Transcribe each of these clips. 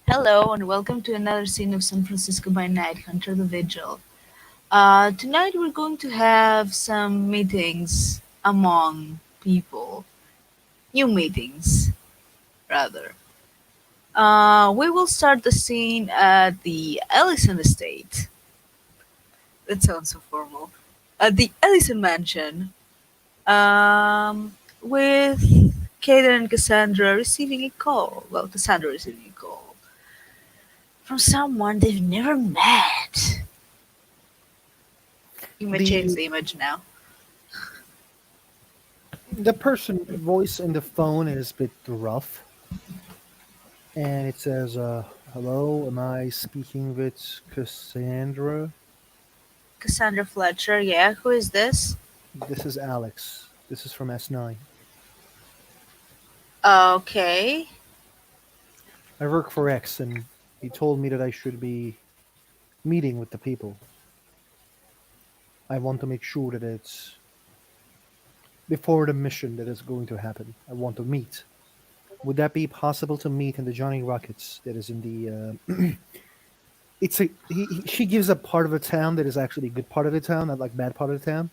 Hello and welcome to another scene of San Francisco by Night, Hunter the Vigil. Tonight we're going to have some meetings among people. New meetings, rather. We will start the scene at the Ellison estate. That sounds so formal. At the Ellison mansion, with Kaden and Cassandra receiving a call. Well, Cassandra receiving a call from someone they've never met. You may change The the image now. the person voice in the phone is a bit rough, and it says, "Hello, am I speaking with Cassandra? Cassandra Fletcher, yeah, who is this? This is Alex. This is from S9. Okay. I work for X, and he told me that I should be meeting with the people. I want to make sure that it's before the mission that is going to happen. I want to meet. Would that be possible to meet in the Johnny Rockets that is in the? It's a she gives a part of the town that is actually a good part of the town, not like bad part of the town,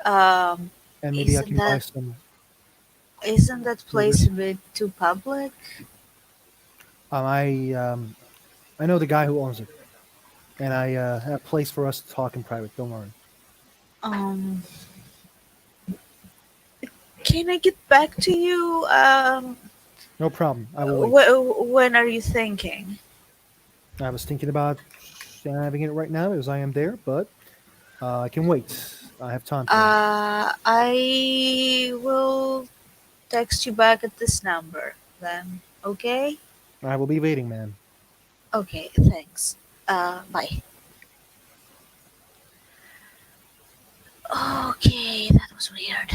Um, and maybe I isn't can buy that some isn't that place burgers. a bit too public? Um, I um, I know the guy who owns it, and I have a place for us to talk in private. Don't worry. Um, can I get back to you? No problem. I will wait. When are you thinking? I was thinking about having it right now as I am there, but I can wait. I have time today. I will text you back at this number then. Okay? I will be waiting, man. Okay, thanks. Bye. Okay, that was weird.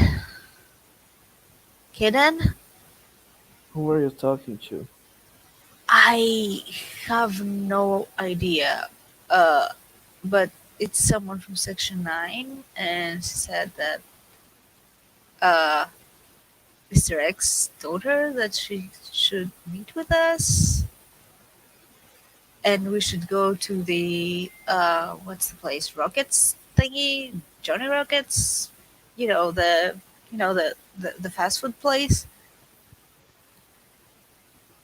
Okay then. Who are you talking to? I have no idea. Uh, but it's someone from Section 9, and she said that uh, Mr. X told her that she should meet with us, and we should go to the, what's the place? Rockets thingy? Johnny Rockets? You know, the fast food place?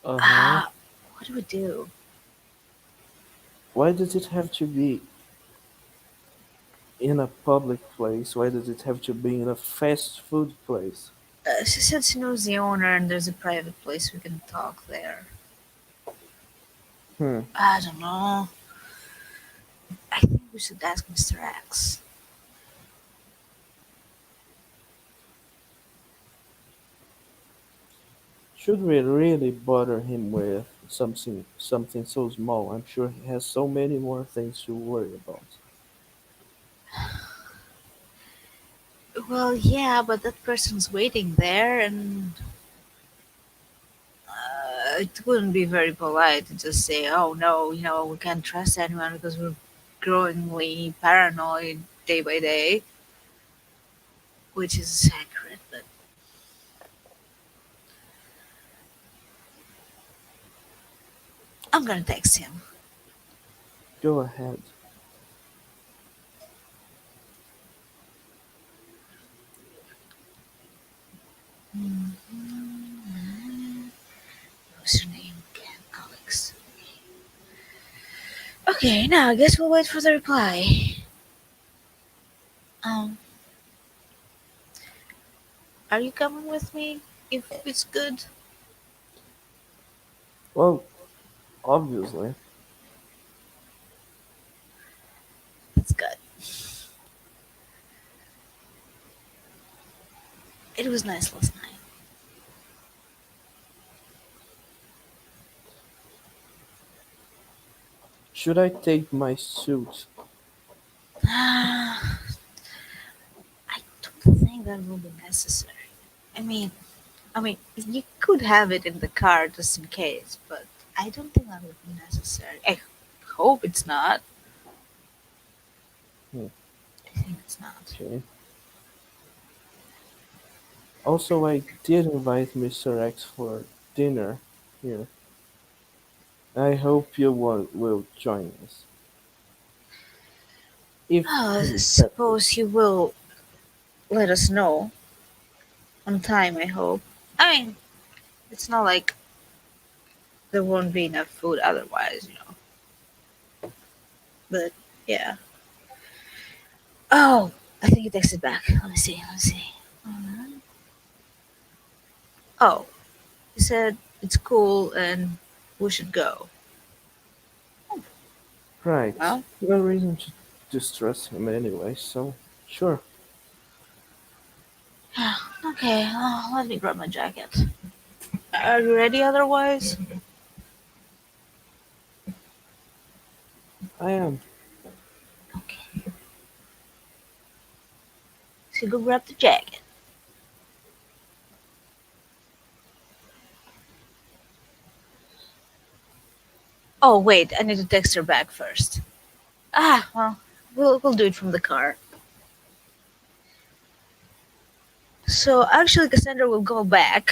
Uh huh. Ah, what do we do? Why does it have to be in a public place? Why does it have to be in a fast food place? She said she knows the owner, and there's a private place we can talk there. Hmm. I don't know. I think we should ask Mr. X. Should we really bother him with something so small? I'm sure he has so many more things to worry about. Well, yeah, but that person's waiting there, and it wouldn't be very polite to just say, "Oh no, we can't trust anyone because we're growingly paranoid day by day," which is accurate. But I'm gonna text him. Go ahead. What's your name again, Alex? Okay, now I guess we'll wait for the reply. Um, are you coming with me? If it's good, Well, obviously. that's good. It was nice last night. Should I take my suit? I don't think that will be necessary. I mean, you could have it in the car just in case, but I don't think that would be necessary. I hope it's not. Hmm. I think it's not. Okay. Also, I did invite Mr. X for dinner here. I hope you will join us if Oh, I he accepts. suppose he will let us know on time, I hope. I mean, it's not like there won't be enough food otherwise. But yeah. Oh, I think he texted back. Let me see. Let me see. Oh, he said it's cool and we should go. Right. Well, No reason to distrust him anyway, so sure. okay. Let me grab my jacket. Are you ready otherwise? I am. Okay. So go grab the jacket. Oh, wait. I need to text her back first. Well, we'll do it from the car. So actually, Cassandra will go back.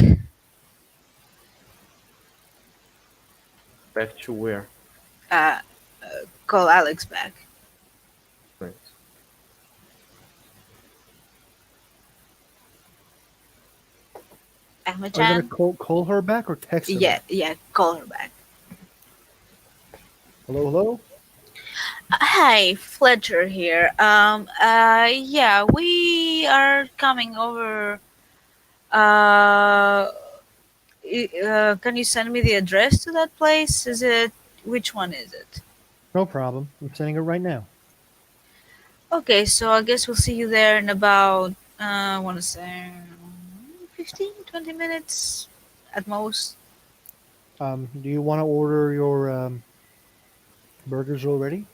Back to where? Uh, call Alex back. Right. Are you gonna Ahmed-chan? call her back or text her Yeah, back? yeah. Call her back. Hello, hello. Hi, Fletcher here. Yeah, we are coming over. Uh, can you send me the address to that place? Which one is it? No problem. I'm sending it right now. Okay, so I guess we'll see you there in about, I want to say 15, 20 minutes at most. Do you want to order your burgers already?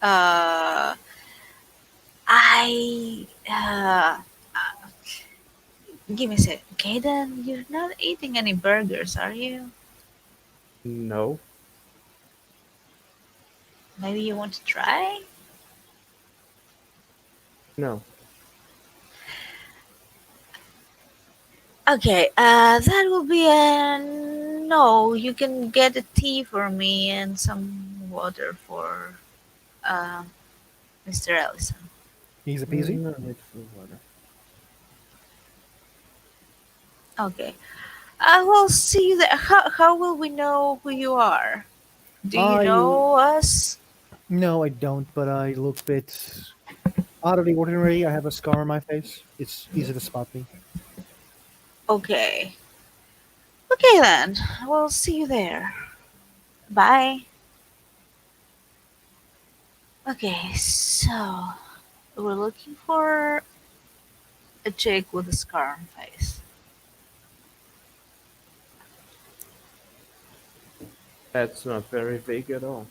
Uh, I, give me a sec. Okay, then you're not eating any burgers, are you? No. Maybe you want to try? No. Okay, that will be a no. You can get a tea for me and some water for uh, Mr. Ellison. Easy peasy. No need for water. Okay. We'll see you there. How will we know who you are? Do you I know us? No, I don't, but I look bit out of the ordinary. I have a scar on my face. It's easy to spot me. Okay. Okay then. We'll see you there. Bye. Okay, so we're looking for a chick with a scar on face. That's not very vague at all.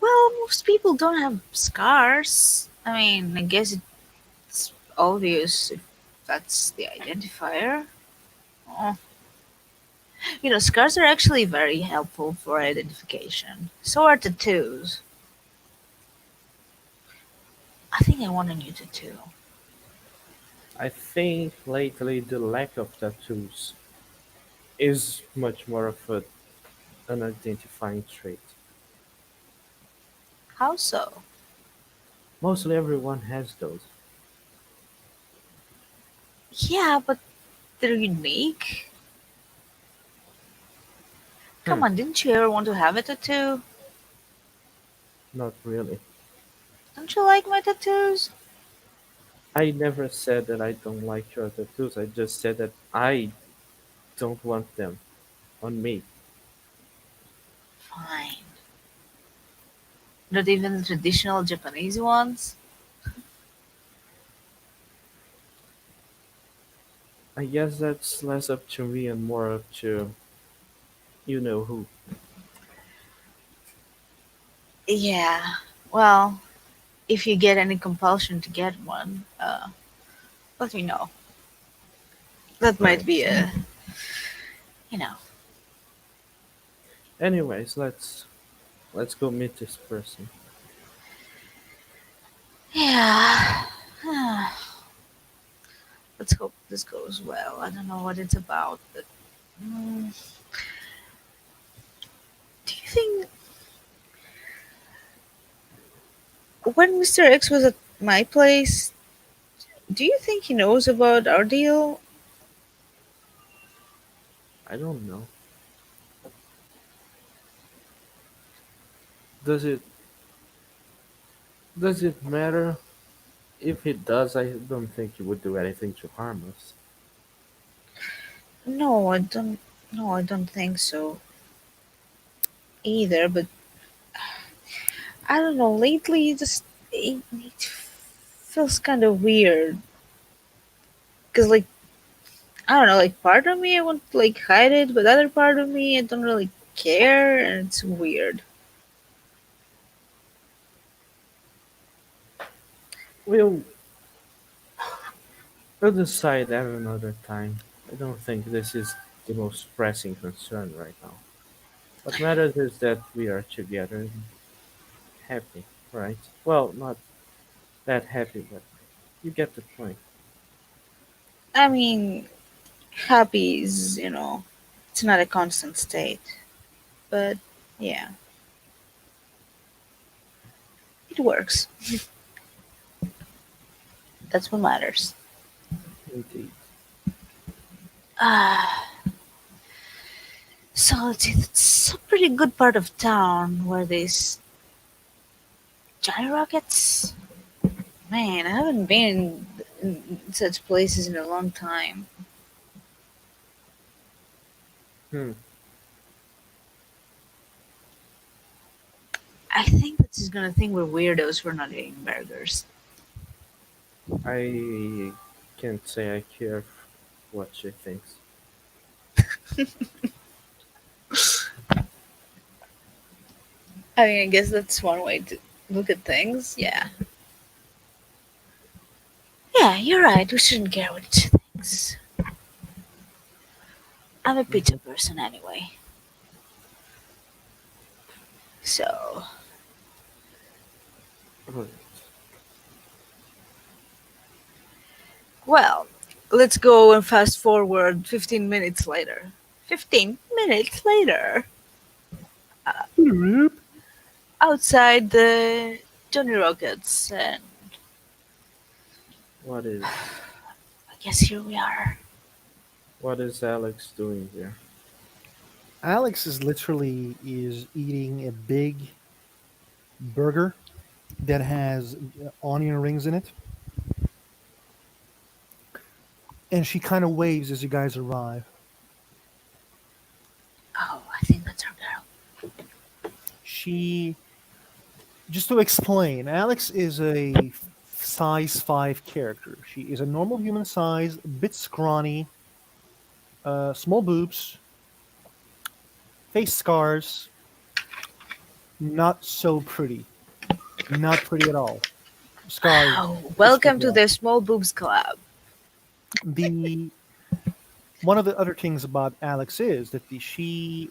Well, most people don't have scars. I mean, I guess it's obvious if that's the identifier. Oh. Scars are actually very helpful for identification. So are tattoos. I think I want a new tattoo. I think lately the lack of tattoos is much more of an identifying trait. How so? Mostly everyone has those. Yeah, but they're unique. Hmm, Come on, didn't you ever want to have a tattoo? not really. Don't you like my tattoos? I never said that I don't like your tattoos. I just said that I don't want them on me. Fine. Not even the traditional Japanese ones? I guess that's less up to me and more up to you know who. Yeah. Well, if you get any compulsion to get one, let me know. That might be Right. a, you know. Anyways, let's go meet this person. Yeah. Let's hope this goes well. I don't know what it's about, but mm, when Mr. X was at my place, do you think he knows about our deal? I don't know. Does it does it matter? If it does, I don't think it would do anything to harm us. No, I don't. No, I don't think so either. But I don't know. Lately, it feels kind of weird. Cause like I don't know, like part of me I want to like hide it, but other part of me I don't really care, and it's weird. We'll we'll decide at another time. I don't think this is the most pressing concern right now. What matters is that we are together and happy, right? Well, not that happy, but you get the point. I mean, happy is it's not a constant state, but yeah, it works. That's what matters. Indeed. Ah, so let's see. That's a pretty good part of town where these Johnny Rockets. Man, I haven't been in such places in a long time. Hmm. I think that she's gonna think we're weirdos for not eating burgers. I can't say I care what she thinks. I mean, I guess that's one way to look at things. Yeah. Yeah, you're right. We shouldn't care what she thinks. I'm a pizza Mhm. person anyway. So, Right. well, let's go and fast forward 15 minutes later. 15 minutes later. Outside the Johnny Rockets, and What is I guess here we are. what is Alex doing here? Alex is eating a big burger that has onion rings in it, and she kind of waves as you guys arrive. Oh, I think that's our girl. She, just to explain, Alex is a size 5 character. She is a normal human size, a bit scrawny, small boobs, face scars, not so pretty. Not pretty at all. Scars, Oh, face scars welcome at to all. the Small Boobs Club. The One of the other things about Alex is that she's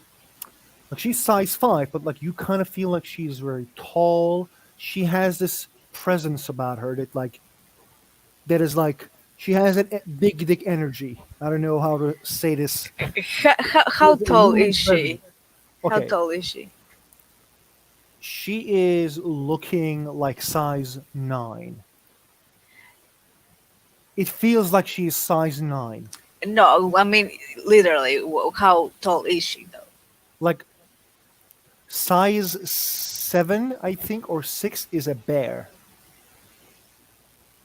size 5, but like you kind of feel like she's very tall. She has this presence about her that is like she has a big dick energy. I don't know how to say this. She How has a tall looming is presence. she? How Okay, tall is she? she is looking like size 9. It feels like she is size 9. No, I mean literally. How tall is she though? Like size 7, I think, or 6 is a bear.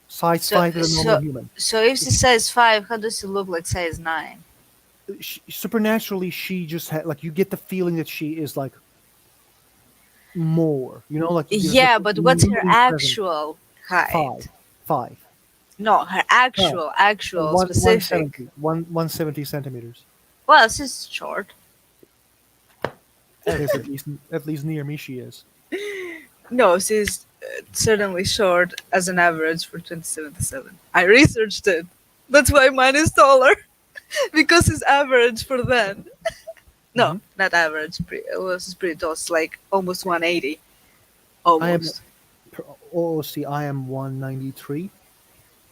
Size So 5 is a normal so human. so if she size 5, how does she look like size 9? Supernaturally, she just had like you get the feeling that she is like more. You know, like there's like Yeah, a but what's her looming presence. actual 5, height? 5. No, her Oh, actual one specific. seventy, 170 centimeters. Well, she's short. Yes, at least near me she is. No, she's certainly short as an average for 2077. I researched it. That's why mine is taller because it's average for then. No, Hmm. not average. It was pretty tall. It's like almost 180. I am Almost. oh see, I am 193.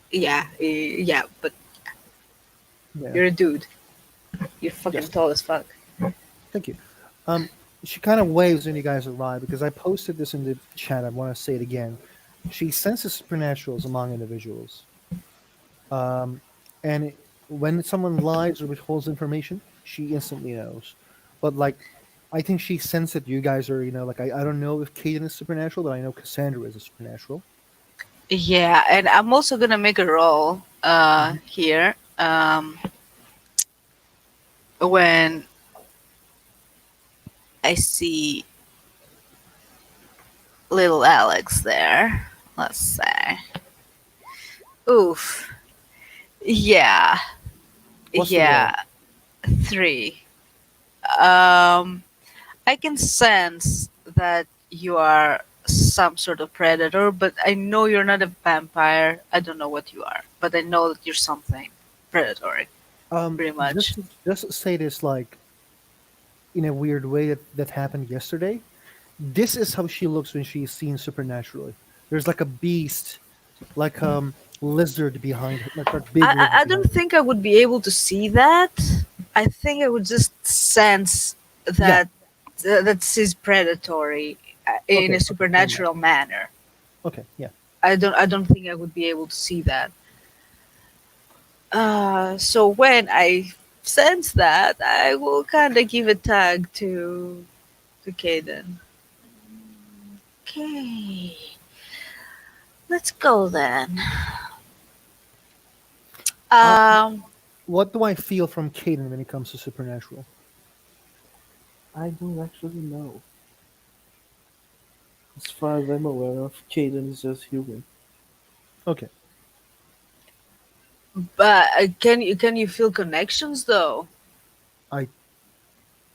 Yeah, yeah, but Yeah. you're a dude. You're fucking Yes. tall as fuck. Thank you. She kind of waves when you guys arrive because I posted this in the chat. I want to say it again. she senses supernaturals among individuals. Um, and when someone lies or withholds information, she instantly knows. But like, I think she sensed that you guys are, like I don't know if Caden is supernatural, but I know Cassandra is a supernatural. Yeah, and I'm also gonna make a roll Hmm. here. When I see little Alex there. Let's say. Oof. Yeah. What's the role? Yeah. 3. Um, I can sense that you are some sort of predator, but I know you're not a vampire. I don't know what you are, but I know that you're something predatory, pretty Just much. just say this like in a weird way that happened yesterday. This is how she looks when she's seen supernaturally. There's like a beast, like lizard behind her, like big I lizard don't behind her. think I would be able to see that. I think I would just sense Yeah. that that she's predatory in Okay. a Okay. Never mind. supernatural manner. Okay. Yeah. I don't think I would be able to see that. So when I sense that, I will kind of give a tag to Caden. Okay, let's go then. Uh, Um, what do I feel from Caden when it comes to supernatural? I don't actually know. As far as I'm aware of, Caden is just human. Okay. but can you feel connections though? I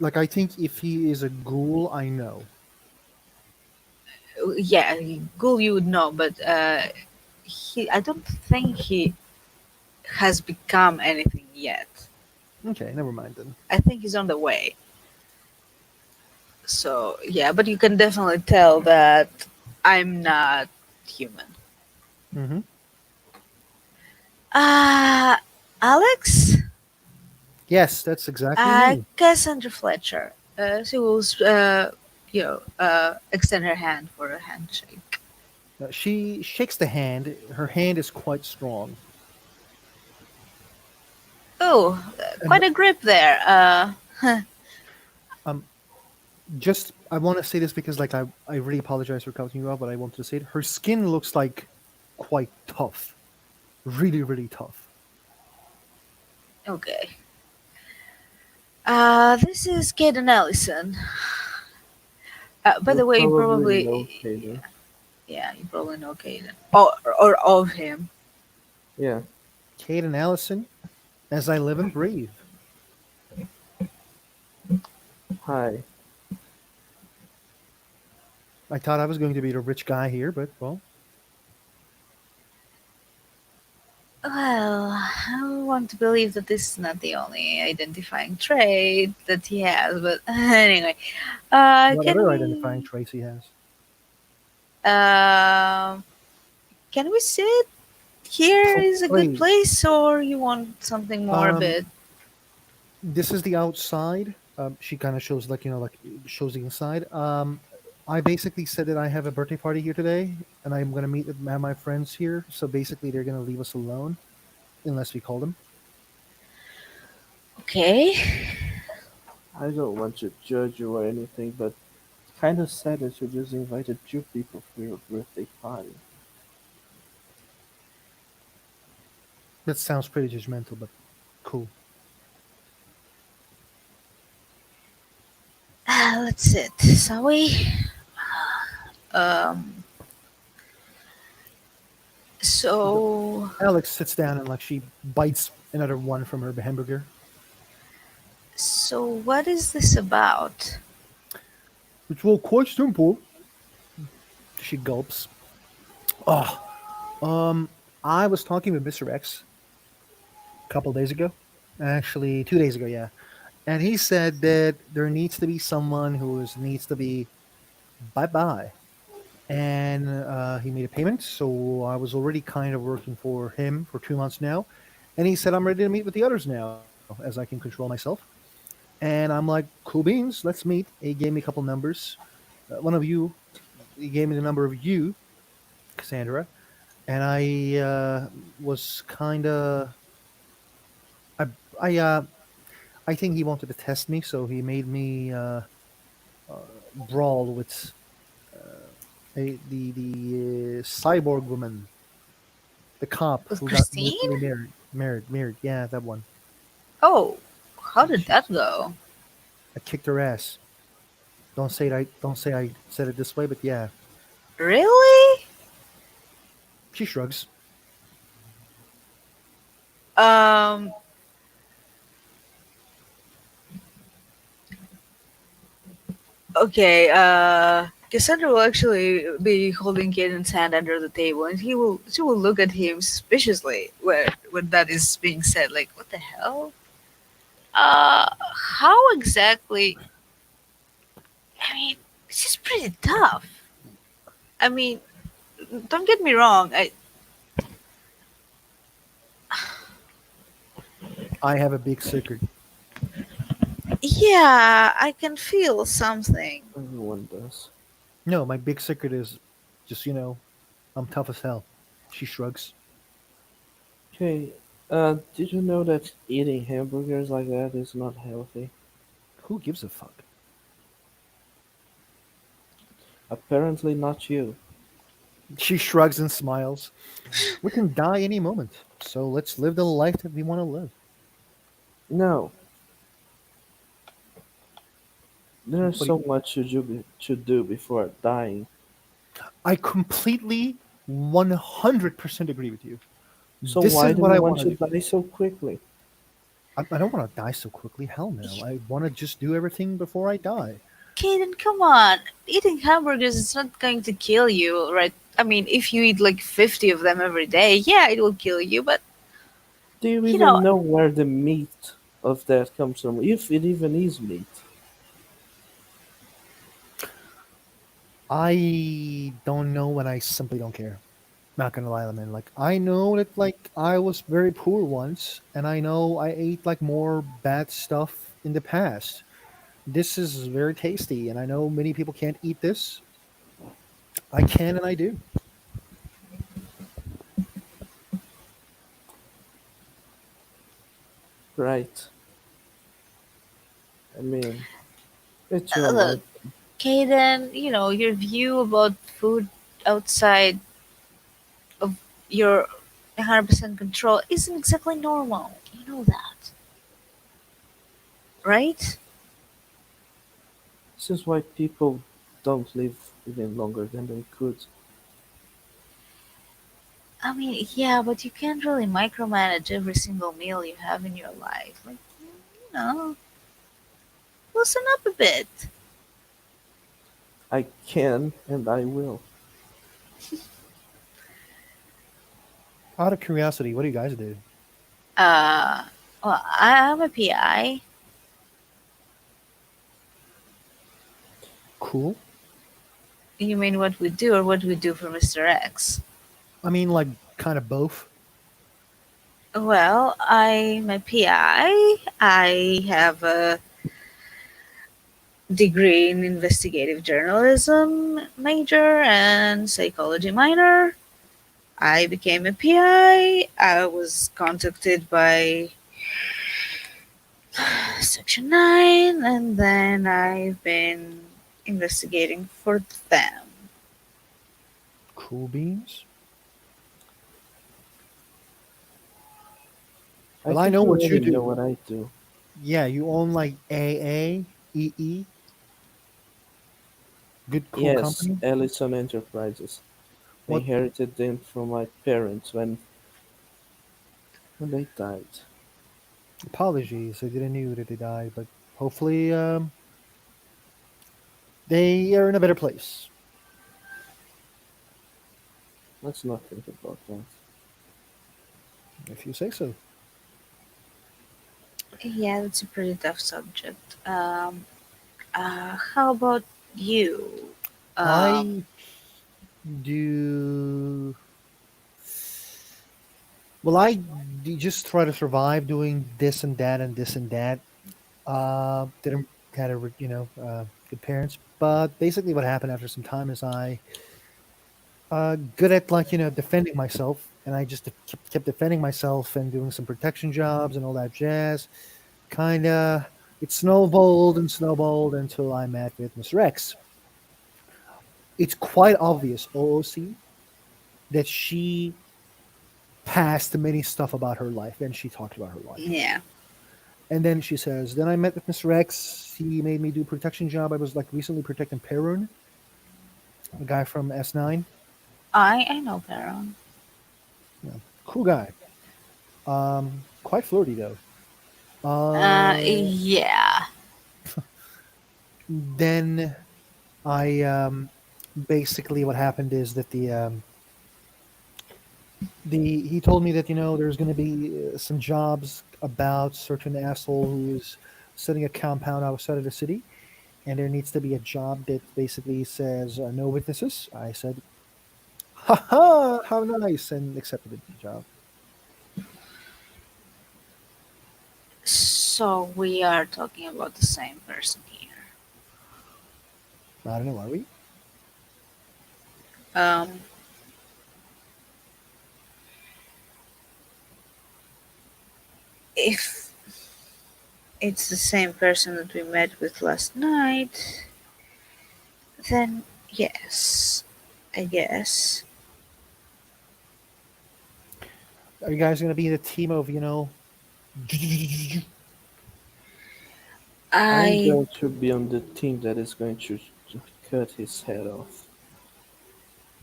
I think if he is a ghoul, I know. Yeah, Ghoul you would know, but I don't think he has become anything yet. Okay. Never mind then. I think he's on the way. So yeah, but you can definitely tell that I'm not human. Mm-hmm. Uh Alex? Yes, that's exactly me. Cassandra Fletcher. She will, extend her hand for a handshake. She shakes the hand. Her hand is quite strong. Oh, And quite a grip there. um, just I want to say this because I really apologize for cutting you off, but I wanted to say it. Her skin looks like quite tough, really, really tough. Okay. This is Caden Ellison. By You the way, you probably know probably, Caden. yeah, you probably know Caden. Or of him. Yeah. Kate and Allison, as I live and breathe. Hi. I thought I was going to be the rich guy here, but well, Well, I want to believe that this is not the only identifying trait that he has, but anyway, what can other identifying we, traits he has? um, can we sit here? Oh, Is a good wait. place, or you want something more a Um, bit? this is the outside. She kind of shows shows the inside. I basically said that I have a birthday party here today, and I'm gonna meet with my friends here. So basically, they're gonna leave us alone unless we call them. Okay. I don't want to judge you or anything, but kind of sad that you just invited two people for your birthday party. That sounds pretty judgmental, but cool. Let's sit, shall we? Um, The- so, Alex sits down and she bites another one from her hamburger. so what is this about? It's well quite simple. She gulps. Oh, I was talking with Mr. X a couple days ago. Actually, 2 days ago, yeah. And he said that there needs to be someone needs to be bye bye. And he made a payment, so I was already kind of working for him for 2 months now. And he said, I'm ready to meet with the others now, as I can control myself. And I'm like, cool beans, let's meet. He gave me a couple numbers. One of you, he gave me the number of you. Cassandra, and I was kind of I I I think he wanted to test me, so he made me brawl with the cyborg woman, the cop With who got Christine? married. Yeah, that one. Oh, how did She, that go? I kicked her ass. Don't say I said it this way, but yeah. Really? She shrugs. Um, okay, Cassandra will actually be holding Caden's hand under the table, and she will look at him suspiciously when that is being said. Like, what the hell? How exactly? I mean, she's pretty tough. I mean, don't get me wrong. I have a big secret. Yeah, I can feel something. Everyone does. No, my big secret is just I'm tough as hell. She shrugs. Okay, did you know that eating hamburgers like that is not healthy? Who gives a fuck? Apparently not you. She shrugs and smiles. We can die any moment, so let's live the life that we want to live. No, there's But so much to do before dying. I completely 100% agree with you. So This why is do what you I want want to to do. die so quickly? I don't want to die so quickly. Hell no. I want to just do everything before I die. Kaden, come on. Eating hamburgers is not going to kill you, right? I mean, if you eat like 50 of them every day, yeah, it will kill you, but Do you you know, even know where the meat of that comes from? If it even is meat. I don't know, and I simply don't care. Not gonna lie, man. Like I know that I was very poor once, and I know I ate more bad stuff in the past. This is very tasty, and I know many people can't eat this. I can, and I do. Right. I mean, it's your look, life. Kaden, your view about food outside of your 100% control isn't exactly normal. You know that, right? This is why people don't live even longer than they could. I mean, yeah, but you can't really micromanage every single meal you have in your life. Like, know, loosen up a bit. I can and I will. Out of curiosity, what do you guys do? Uh, well, I'm a PI. Cool. You mean what we do or what we do for Mr. X? I mean, kind of both. Well, I'm a PI. I have a degree in investigative journalism major and psychology minor. I became a PI. I was contacted by Section 9, and then I've been investigating for them. Cool beans. I Well, I think know you what you already know do. what I do. Yeah, you own AA, EE, good cool Yes, company. Ellison Enterprises. I What inherited them from my parents when they died. apologies? I didn't know that they died, but hopefully they are in a better place. Let's not think about that. If you say so. Yeah, that's a pretty tough subject. How about you? Um, I do. Well, just try to survive doing this and that and this and that. Didn't had a good parents, but basically what happened after some time is good at like defending myself, and I just kept defending myself and doing some protection jobs and all that jazz. Kinda, it snowballed and snowballed until I met with Miss Rex. It's quite obvious, OOC, that she passed many stuff about her life, and she talked about her life. Yeah. And then she says, then I met with Miss Rex. He made me do protection job. I was like recently protecting Perun, a guy from S9. I know Baron. Yeah, cool guy. Quite flirty though. Uh, Yeah. then I basically what happened is that the he told me that there's going to be some jobs about certain asshole who is setting a compound outside of the city, and there needs to be a job that basically says no witnesses. I said, "Ha ha, how nice," and accepted the job. So we are talking about the same person here. I don't know, are we? Um, if it's the same person that we met with last night, then yes, I guess. Are you guys going to be in a team of I'm I going to be on the team that is going to cut his head off.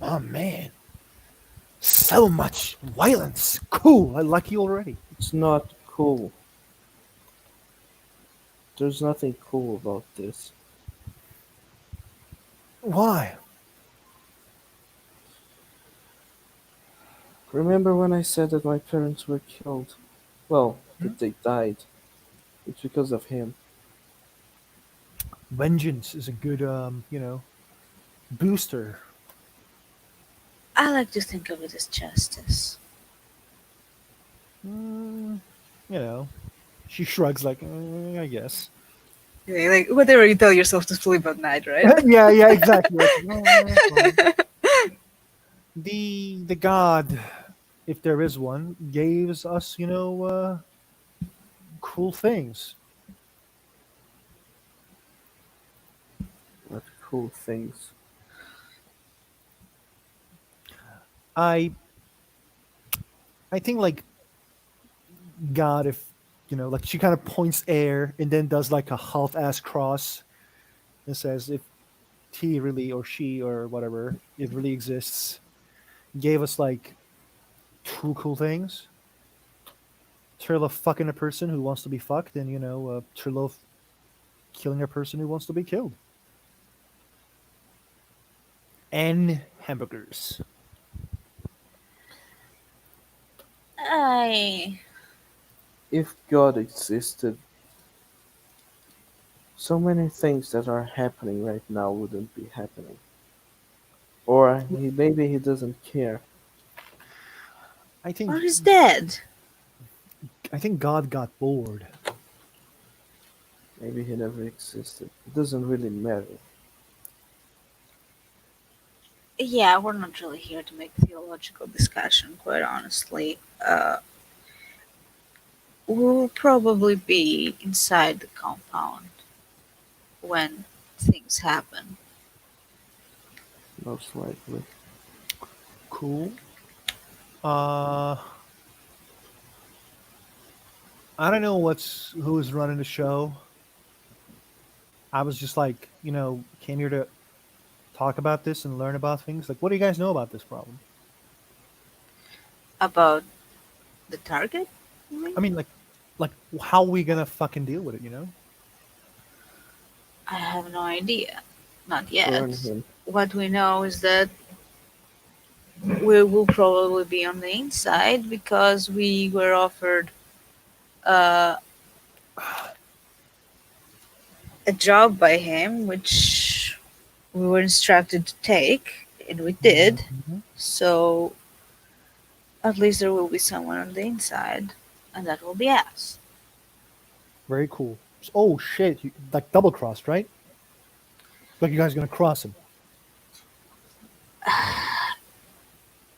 Oh man, so much violence. Cool. I like you already. It's not cool. There's nothing cool about this. Why? Remember when I said that my parents were killed? Well, Hmm? that they died. It's because of him. Vengeance is a good booster. I like to think of it as justice. Mm, you know, she shrugs like, I guess. Yeah, like whatever you tell yourself to sleep at night, right? Yeah, yeah, exactly. Like, fine." The god, if there is one, gave us cool things. What cool things. I I think like God, if like she kind of points air and then does like a half-ass cross and says, if he really or she or whatever it really exists, gave us like two cool things. Turlough fucking a person who wants to be fucked, and Turlough killing a person who wants to be killed. And hamburgers. I If God existed, so many things that are happening right now wouldn't be happening. Or maybe he doesn't care. I or think is dead. I think God got bored. Maybe he never existed. It doesn't really matter. Yeah, we're not really here to make theological discussion, quite honestly. We'll probably be inside the compound when things happen. Most likely. Cool. Uh, I don't know who's running the show. I was just like, came here to talk about this and learn about things. Like, what do you guys know about this problem? About the target? You mean? I mean, like how we gonna fucking deal with it? I have no idea. Not Burn yet. him. What we know is that we will probably be on the inside because we were offered uh, a job by him, which we were instructed to take, and we did. Mhm. So at least there will be someone on the inside, and that will be us. Very cool. Oh shit! Like double crossed, right? Like you guys gonna cross him?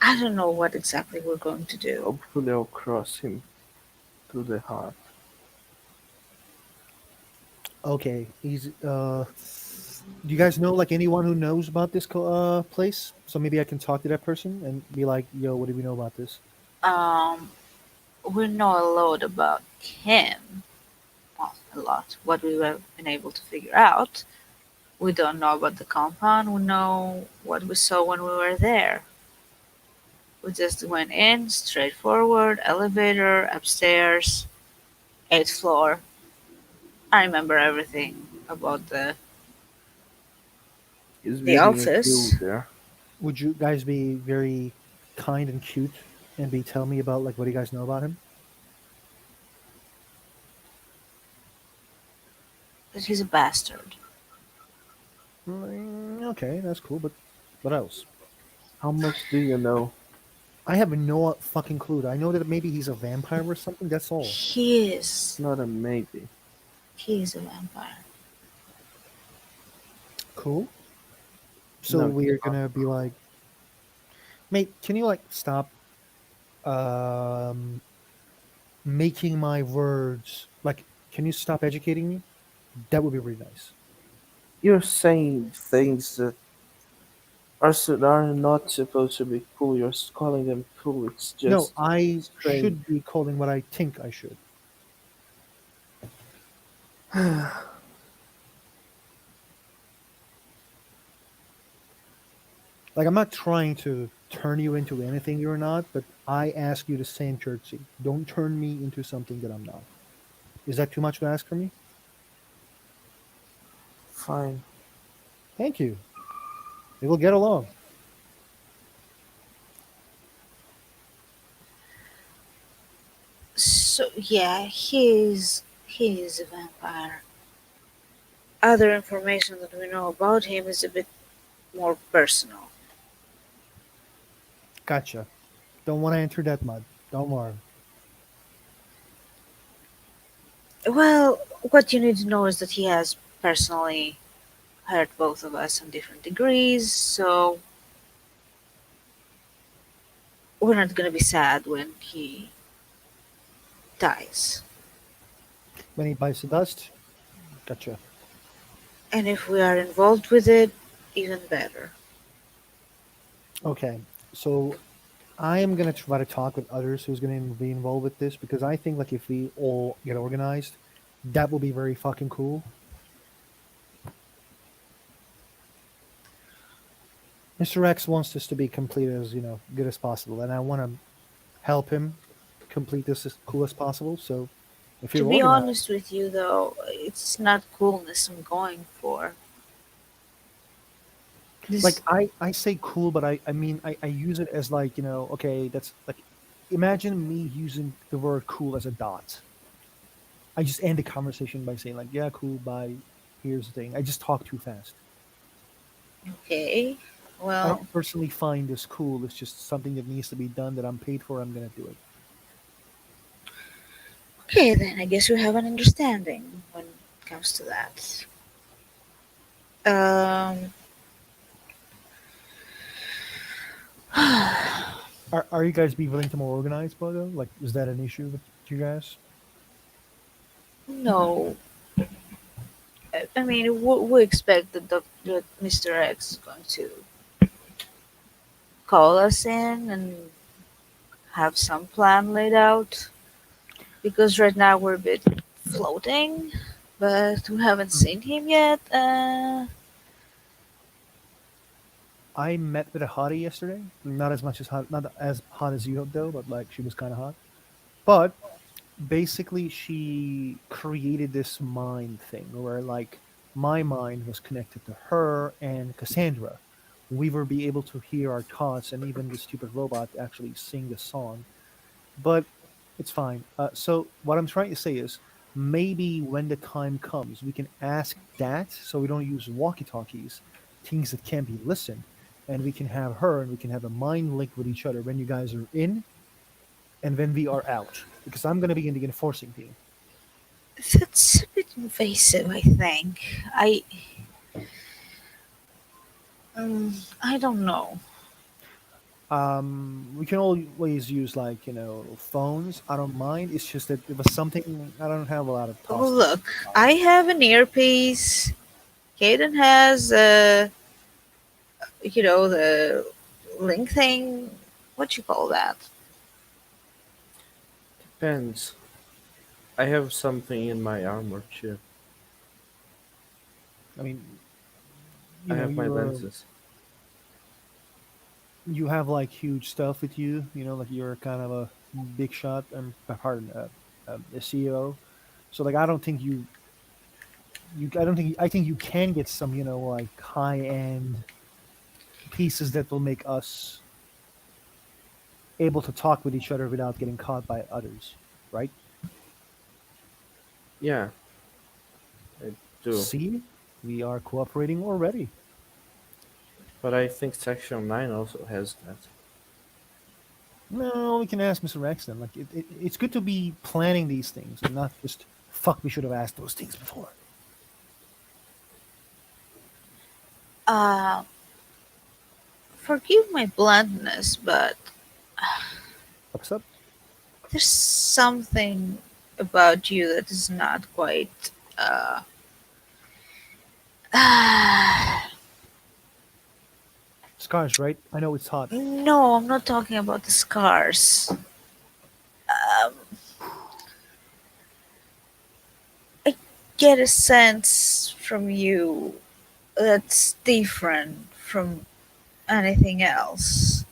I don't know what exactly we're going to do. Hopefully I'll cross him through the heart. Okay, he's. Do you guys know like anyone who knows about this place? So maybe I can talk to that person and be like, "Yo, what do we know about this?" Um, we know a lot about him. Well, a lot. What we have been able to figure out. We don't know about the compound. We know what we saw when we were there. We just went in, straightforward, elevator, upstairs, eighth floor. I remember everything about He's the building a office. guild there. Would you guys be very kind and cute and be tell me about like what do you guys know about him? That he's a bastard. Okay, that's cool, but what else? How much do you know? I have no fucking clue. I know that maybe he's a vampire or something. That's all. He It's is. not a maybe. He is a vampire. Cool. So No, he's we're not. gonna be like, mate, can you like stop um making my words like? Can you stop educating me? That would be really nice. You're saying things that are not supposed to be cool. You're calling them cool. It's No, just I strange. should be calling what I think I should. Like I'm not trying to turn you into anything you're not, but I ask you the same courtesy. Don't turn me into something that I'm not. Is that too much to ask from me? Fine. Thank you. We will get along. So yeah, he is a vampire. Other information that we know about him is a bit more personal. Gotcha. Don't want to enter that mud. Don't worry. Well, what you need to know is that he has personally hurt both of us on different degrees, so we're not gonna be sad when he dies. When he bites the dust, gotcha. And if we are involved with it, even better. Okay, so I am gonna try to talk with others who's gonna be involved with this because I think like if we all get organized, that will be very fucking cool. Mr. X wants this to be complete as good as possible, and I want to help him complete this as cool as possible. So if To you're be organized, honest with you, though, it's not coolness I'm going for. like This, I say cool, but I mean I use it as like okay, that's like imagine me using the word cool as a dot. I just end the conversation by saying like yeah, cool, bye. Here's the thing. I just talk too fast. okay. I Well, don't personally find this cool. It's just something that needs to be done that I'm paid for. I'm gonna do it. okay then. I guess we have an understanding when it comes to that. Um, Are you guys be willing to more organized, Bogo? Like, is that an issue with you guys? no. I mean, we expect that Mr. X is going to call us in and have some plan laid out. Because right now we're a bit floating, but we haven't Mm. seen him yet. I met with a hottie yesterday. Not as much as hot, not as hot as you though, but like she was kind of hot. But basically, she created this mind thing where like my mind was connected to her and Cassandra. We were be able to hear our thoughts, and even the stupid robot actually sing the song. But it's fine. So what I'm trying to say is maybe when the time comes, we can ask that so we don't use walkie-talkies, things that can't be listened, and we can have her and we can have a mind link with each other when you guys are in and when we are out. Because I'm gonna be in the enforcing team. That's a bit invasive, I think. I don't know. We can always use like phones. I don't mind. It's just that it was something I don't have a lot of Oh, thoughts to. look, I have an earpiece. Kaden has the link thing. What you call that? Depends. I have something in my armor chip. I mean, I have my you're lenses. you have like huge stuff with you. Like you're kind of a big shot. Pardon, a CEO. So like I don't think I don't think I think you can get some like high end pieces that will make us able to talk with each other without getting caught by others, right? Yeah, I do. See, we are cooperating already. But I think Section 9 also has that. No, we can ask Mr. Rex then. Like, it's good to be planning these things and not just fuck. We should have asked those things before. Uh, Forgive my bluntness, but What's up? there's something about you that is not quite. Scars, right? I know it's hot. No, I'm not talking about the scars. Um, I get a sense from you that's different from anything else.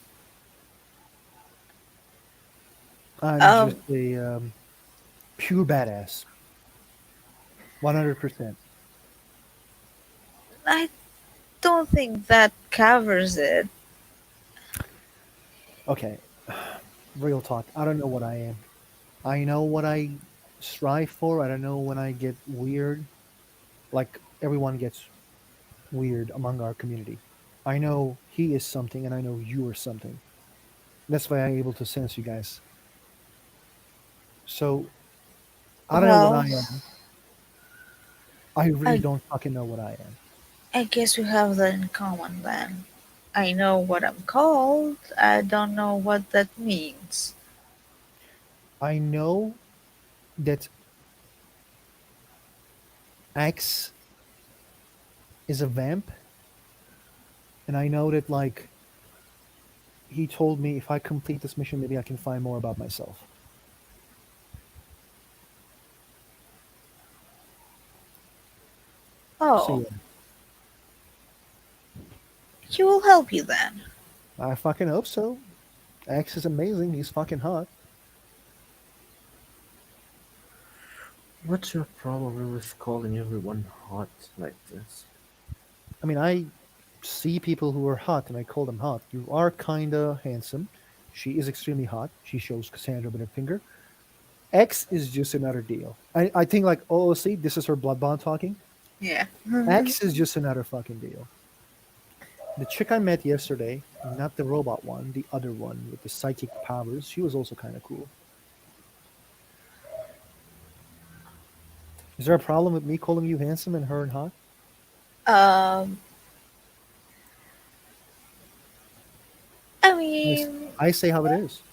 I'm just Um, a pure badass. 100%. I don't think that covers it. Okay, real talk. I don't know what I am. I know what I strive for. I don't know when I get weird. Like everyone gets weird among our community. I know he is something, and I know you are something. That's why I'm able to sense you guys. So I don't know what Well, I am. I really I don't fucking know what I am. I guess we have that in common then. I know what I'm called. I don't know what that means. I know that X is a vamp, and I know that like he told me if I complete this mission, maybe I can find more about myself. So Oh, yeah, he will help you then. I fucking hope so. X is amazing. He's fucking hot. What's your problem with calling everyone hot like this? I mean, I see people who are hot, and I call them hot. You are kinda handsome. She is extremely hot. She shows Cassandra with her finger. X is just another deal. I think like oh see, this is her blood bond talking. Yeah. X is just another fucking deal. The chick I met yesterday, not the robot one, the other one with the psychic powers, she was also kind of cool. Is there a problem with me calling you handsome and her and hot? um, I Yes. mean, I say how it is.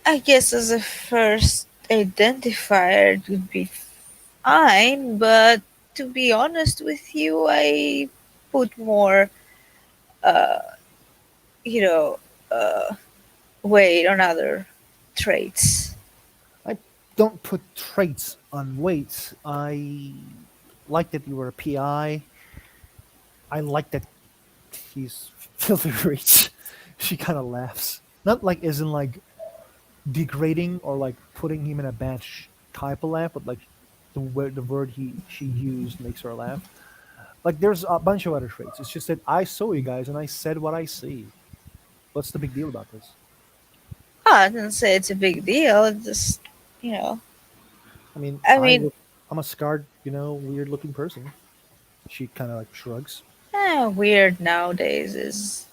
I guess as a first identifier it would be fine, but to be honest with you, I put more, uh, you know, uh, weight on other traits. I don't put traits on weights. I like that you were a PI. I like that he's filthy rich. She kind of laughs. Not like isn't like degrading or like putting him in a bad type of laugh, but like the word he she used makes her laugh. Like there's a bunch of other traits. It's just that I saw you guys and I said what I see. What's the big deal about this? Oh, I didn't say it's a big deal. It's just, you know, I mean, I mean, I'm a scarred, weird looking person. She kind of like shrugs. weird nowadays is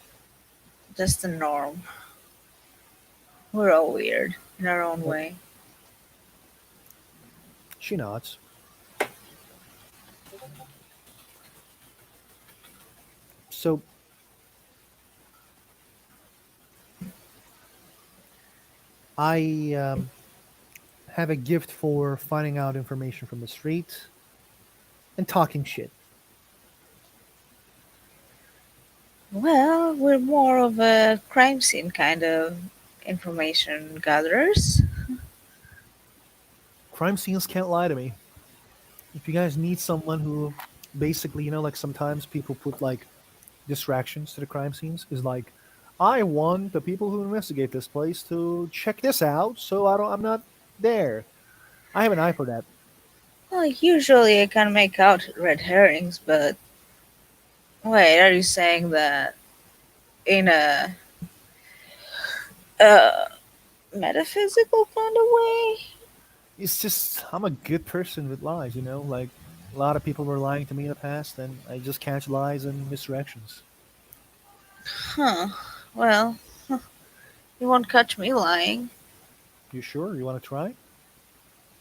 just the norm. We're all weird in our own Well, way. she nods. So I have a gift for finding out information from the street and talking shit. Well, we're more of a crime scene kind of information gatherers. Crime scenes can't lie to me. If you guys need someone who basically, like sometimes people put like distractions to the crime scenes, is like, I want the people who investigate this place to check this out so I'm not there. I have an eye for that. Well, usually I can make out red herrings, but wait, are you saying that in a uh, metaphysical kind of way? It's just I'm a good person with lies, like a lot of people were lying to me in the past and I just catch lies and misdirections. Huh. Well, you won't catch me lying. You sure? You want to try?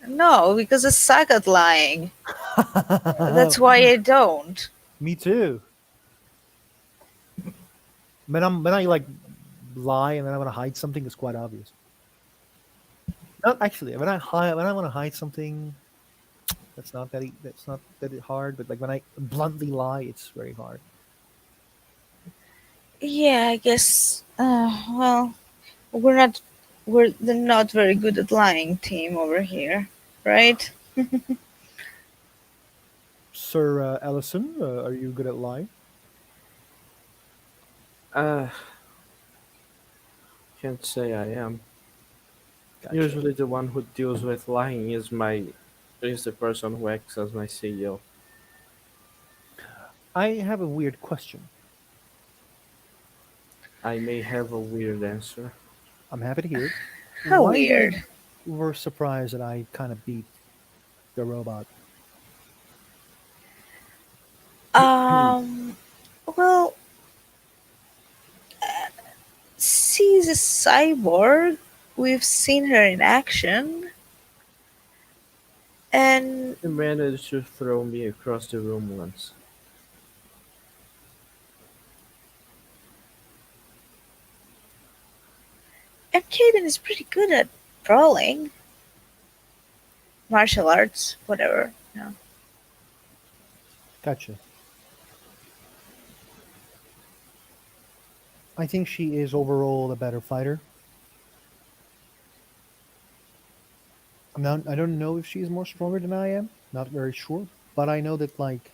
No, because I suck at lying. That's why I don't. Me too. When I like lie and then I want to hide something, it's quite obvious. Not actually. When I want to hide something, that's not that hard. But like when I bluntly lie, it's very hard. Yeah, I guess. Well, we're not. We're the not very good at lying team over here, right? Sir Ellison, are you good at lying? Uh, can't say I am. Gotcha. Usually, the one who deals with lying is the person who acts as my CEO. I have a weird question. I may have a weird answer. I'm happy to hear it. How Why you guys weird. were surprised that I kind of beat the robot? Um. Well, she's a cyborg. We've seen her in action, and He managed to throw me across the room once. Caden is pretty good at brawling, martial arts, whatever. Gotcha. I think she is overall a better fighter. I don't know if she's more stronger than I am. Not very sure, but I know that like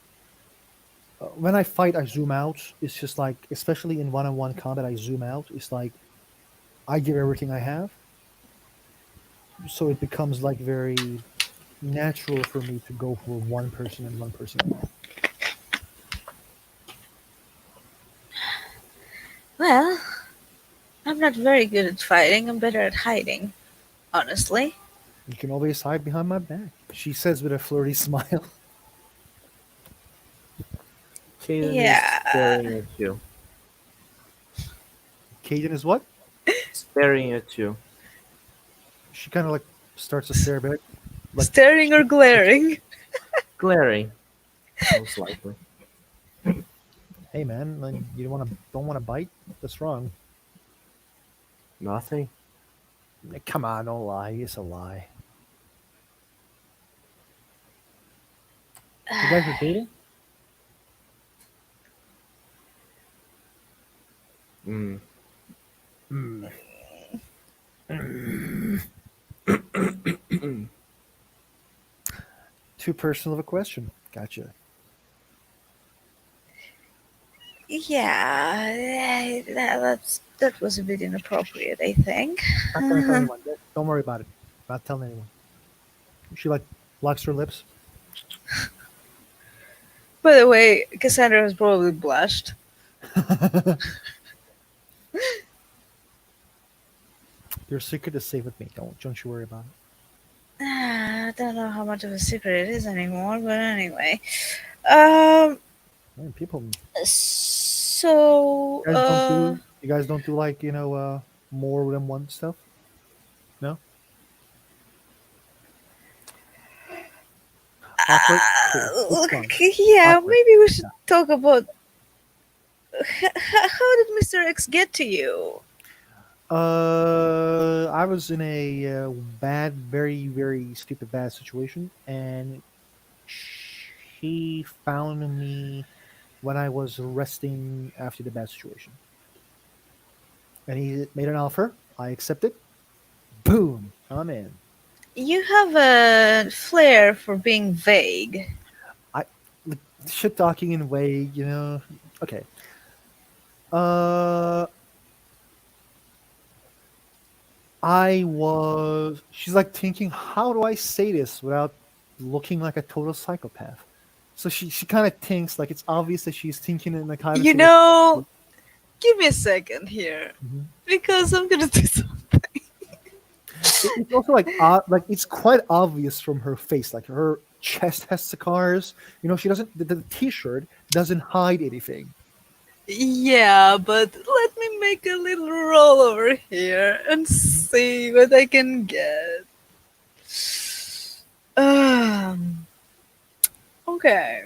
when I fight, I zoom out. It's just like, especially in one-on-one combat, I zoom out. It's like I give everything I have, so it becomes like very natural for me to go for one person and one person alone. Well, I'm not very good at fighting. I'm better at hiding, honestly. You can always hide behind my back, she says with a flirty smile. Kaden is Yeah. staring at you. Kaden is what? Staring at you. She kind of like starts to stare back, like, Staring or glaring? Glaring, most likely. "Hey man, like, you don't want to bite? What's wrong? Nothing. Like, come on, don't lie. It's a lie." You guys are dating? Mm. Hmm. Too personal of a question. Gotcha. Yeah, that was a bit inappropriate, I think. Not gonna tell anyone. Don't worry about it. Not telling anyone. She like locks her lips. By the way, Cassandra has probably blushed. Your secret is safe with me. Don't you worry about it. I don't know how much of a secret it is anymore, but anyway. Um. Man, people, So, you guys don't do like more than one stuff. No. Awkward. Cool. It's look, fun. yeah, Awkward. maybe we should talk about how did Mr. X get to you? I was in a bad, very, very stupid bad situation, and she found me when I was resting after the bad situation. And he made an offer. I accepted. Boom, I'm in. You have a flair for being vague. I like, shit talking in a way, Okay. Uh, I was. She's like thinking, how do I say this without looking like a total psychopath? So she kind of thinks like it's obvious that she's thinking in like how to You say this. know, give me a second here Mhm. because I'm gonna do something. It's also like it's quite obvious from her face. Like her chest has scars. She doesn't. The t-shirt doesn't hide anything. Yeah, but let me make a little roll over here and Mhm. see what I can get. Um, okay.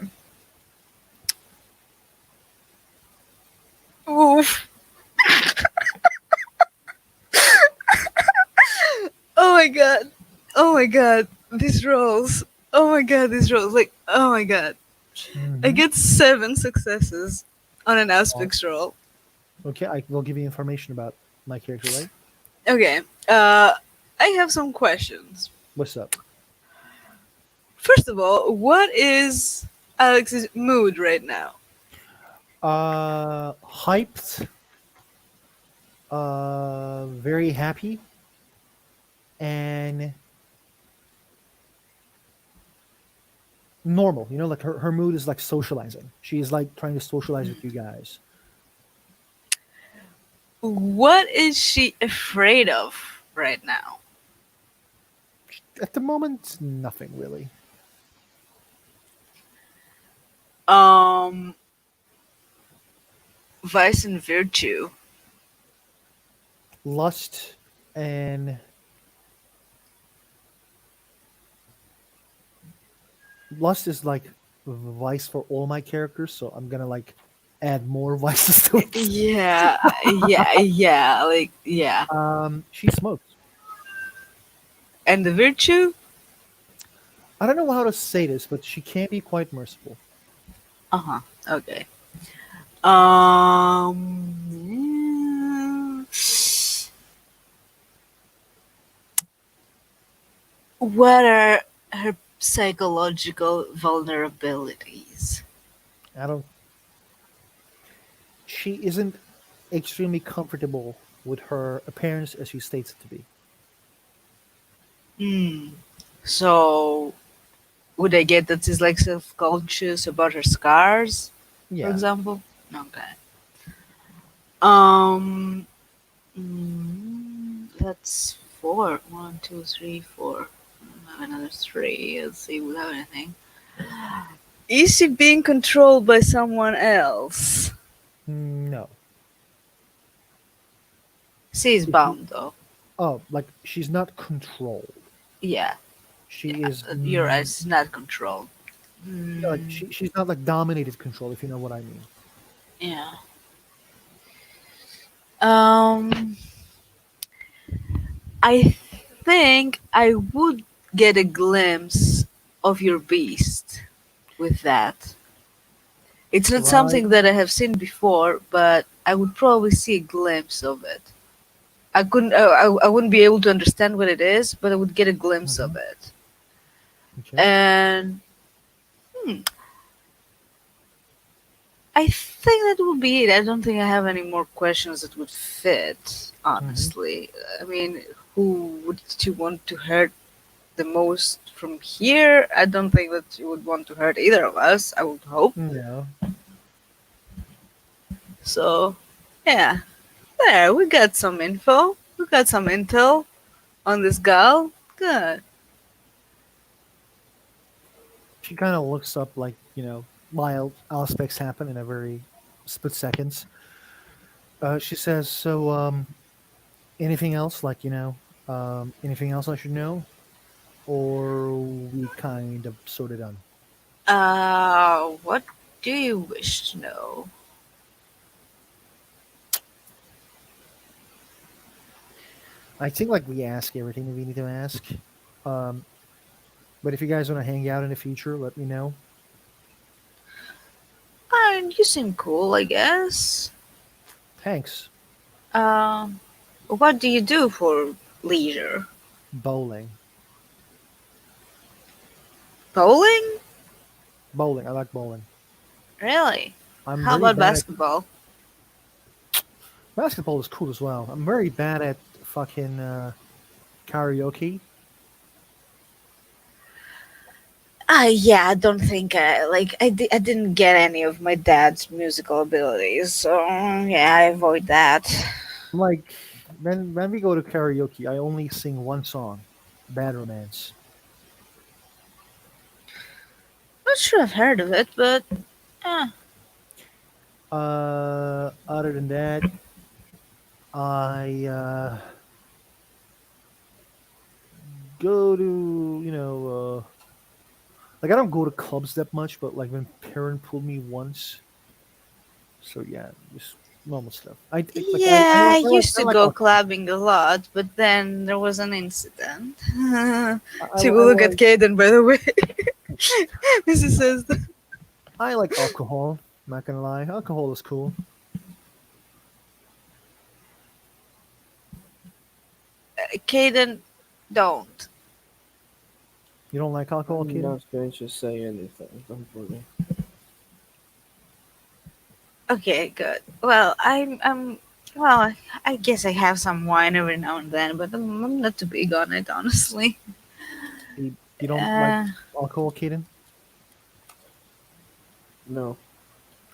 Oof. Oh my god. Oh my god. These rolls. Oh my god, these rolls. Like, oh my god. I Mhm. get 7 successes on an Oh, aspects roll. okay, I will give you information about my character, right? Okay. Uh, I have some questions. What's up? First of all, what is Alex's mood right now? Hyped. Very happy, and normal. Like her mood is like socializing. She is like trying to socialize with you guys. What is she afraid of right now? At the moment, nothing really. Um, Vice and Virtue. Lust and lust is like vice for all my characters, so I'm gonna like add more vices to it. Yeah, yeah, like, yeah. She smokes. And the Virtue? I don't know how to say this, but she can be quite merciful. Uh huh, okay. Um, what are her psychological vulnerabilities? I don't. She isn't extremely comfortable with her appearance as she states it to be. Hmm. So, would I get that she's like self conscious about her scars, for Yeah. example? Okay. Um, that's four. One, two, three, four. I have another three. Let's see, without anything. Is she being controlled by someone else? No. She is If you, bound, though. like she's not controlled. Yeah, She is you're right. She's not controlled. like Mm, she's not like dominated control, if you know what I mean. yeah. Um, I think I would get a glimpse of your beast with that. It's not Right. something that I have seen before, but I would probably see a glimpse of it. I couldn't. I wouldn't be able to understand what it is, but I would get a glimpse of Mhm. it. Okay. And I think that would be it. I don't think I have any more questions that would fit. Hmm. Honestly, I mean, who would you want to hurt the most from here? I don't think that you would want to hurt either of us. I would hope No. so. Yeah, there we got some info. We got some intel on this gal. Good. She kind of looks up like wild aspects happen in a very split seconds. She says, "So, anything else? Like anything else I should know, or we kind of sorted on?" What do you wish to know? I think like we ask everything that we need to ask. Um, but if you guys want to hang out in the future, let me know. And you seem cool, I guess. Thanks. Um, what do you do for leisure? Bowling. Bowling? Bowling. I like bowling. Really? I'm How very about bad at basketball? basketball is cool as well. I'm very bad at fucking karaoke. Yeah, I don't think I didn't get any of my dad's musical abilities, so yeah, I avoid that. Like when we go to karaoke, I only sing one song, "Bad Romance." Not sure I've heard of it, but uh, Other than that, I go to like I don't go to clubs that much, but like when parent pulled me once, so yeah, just normal stuff. yeah, I used I to like go alcohol. clubbing a lot, but then there was an incident. To I look at like Caden, by the way. Mrs. says that. I like alcohol. Not gonna lie, alcohol is cool. Caden, don't. You don't like alcohol, I'm Keaton? not going to say anything. Don't worry. Okay, good. Well, I guess I have some wine every now and then, but I'm not too big on it, honestly. You don't like Uh, alcohol, Keaton? No.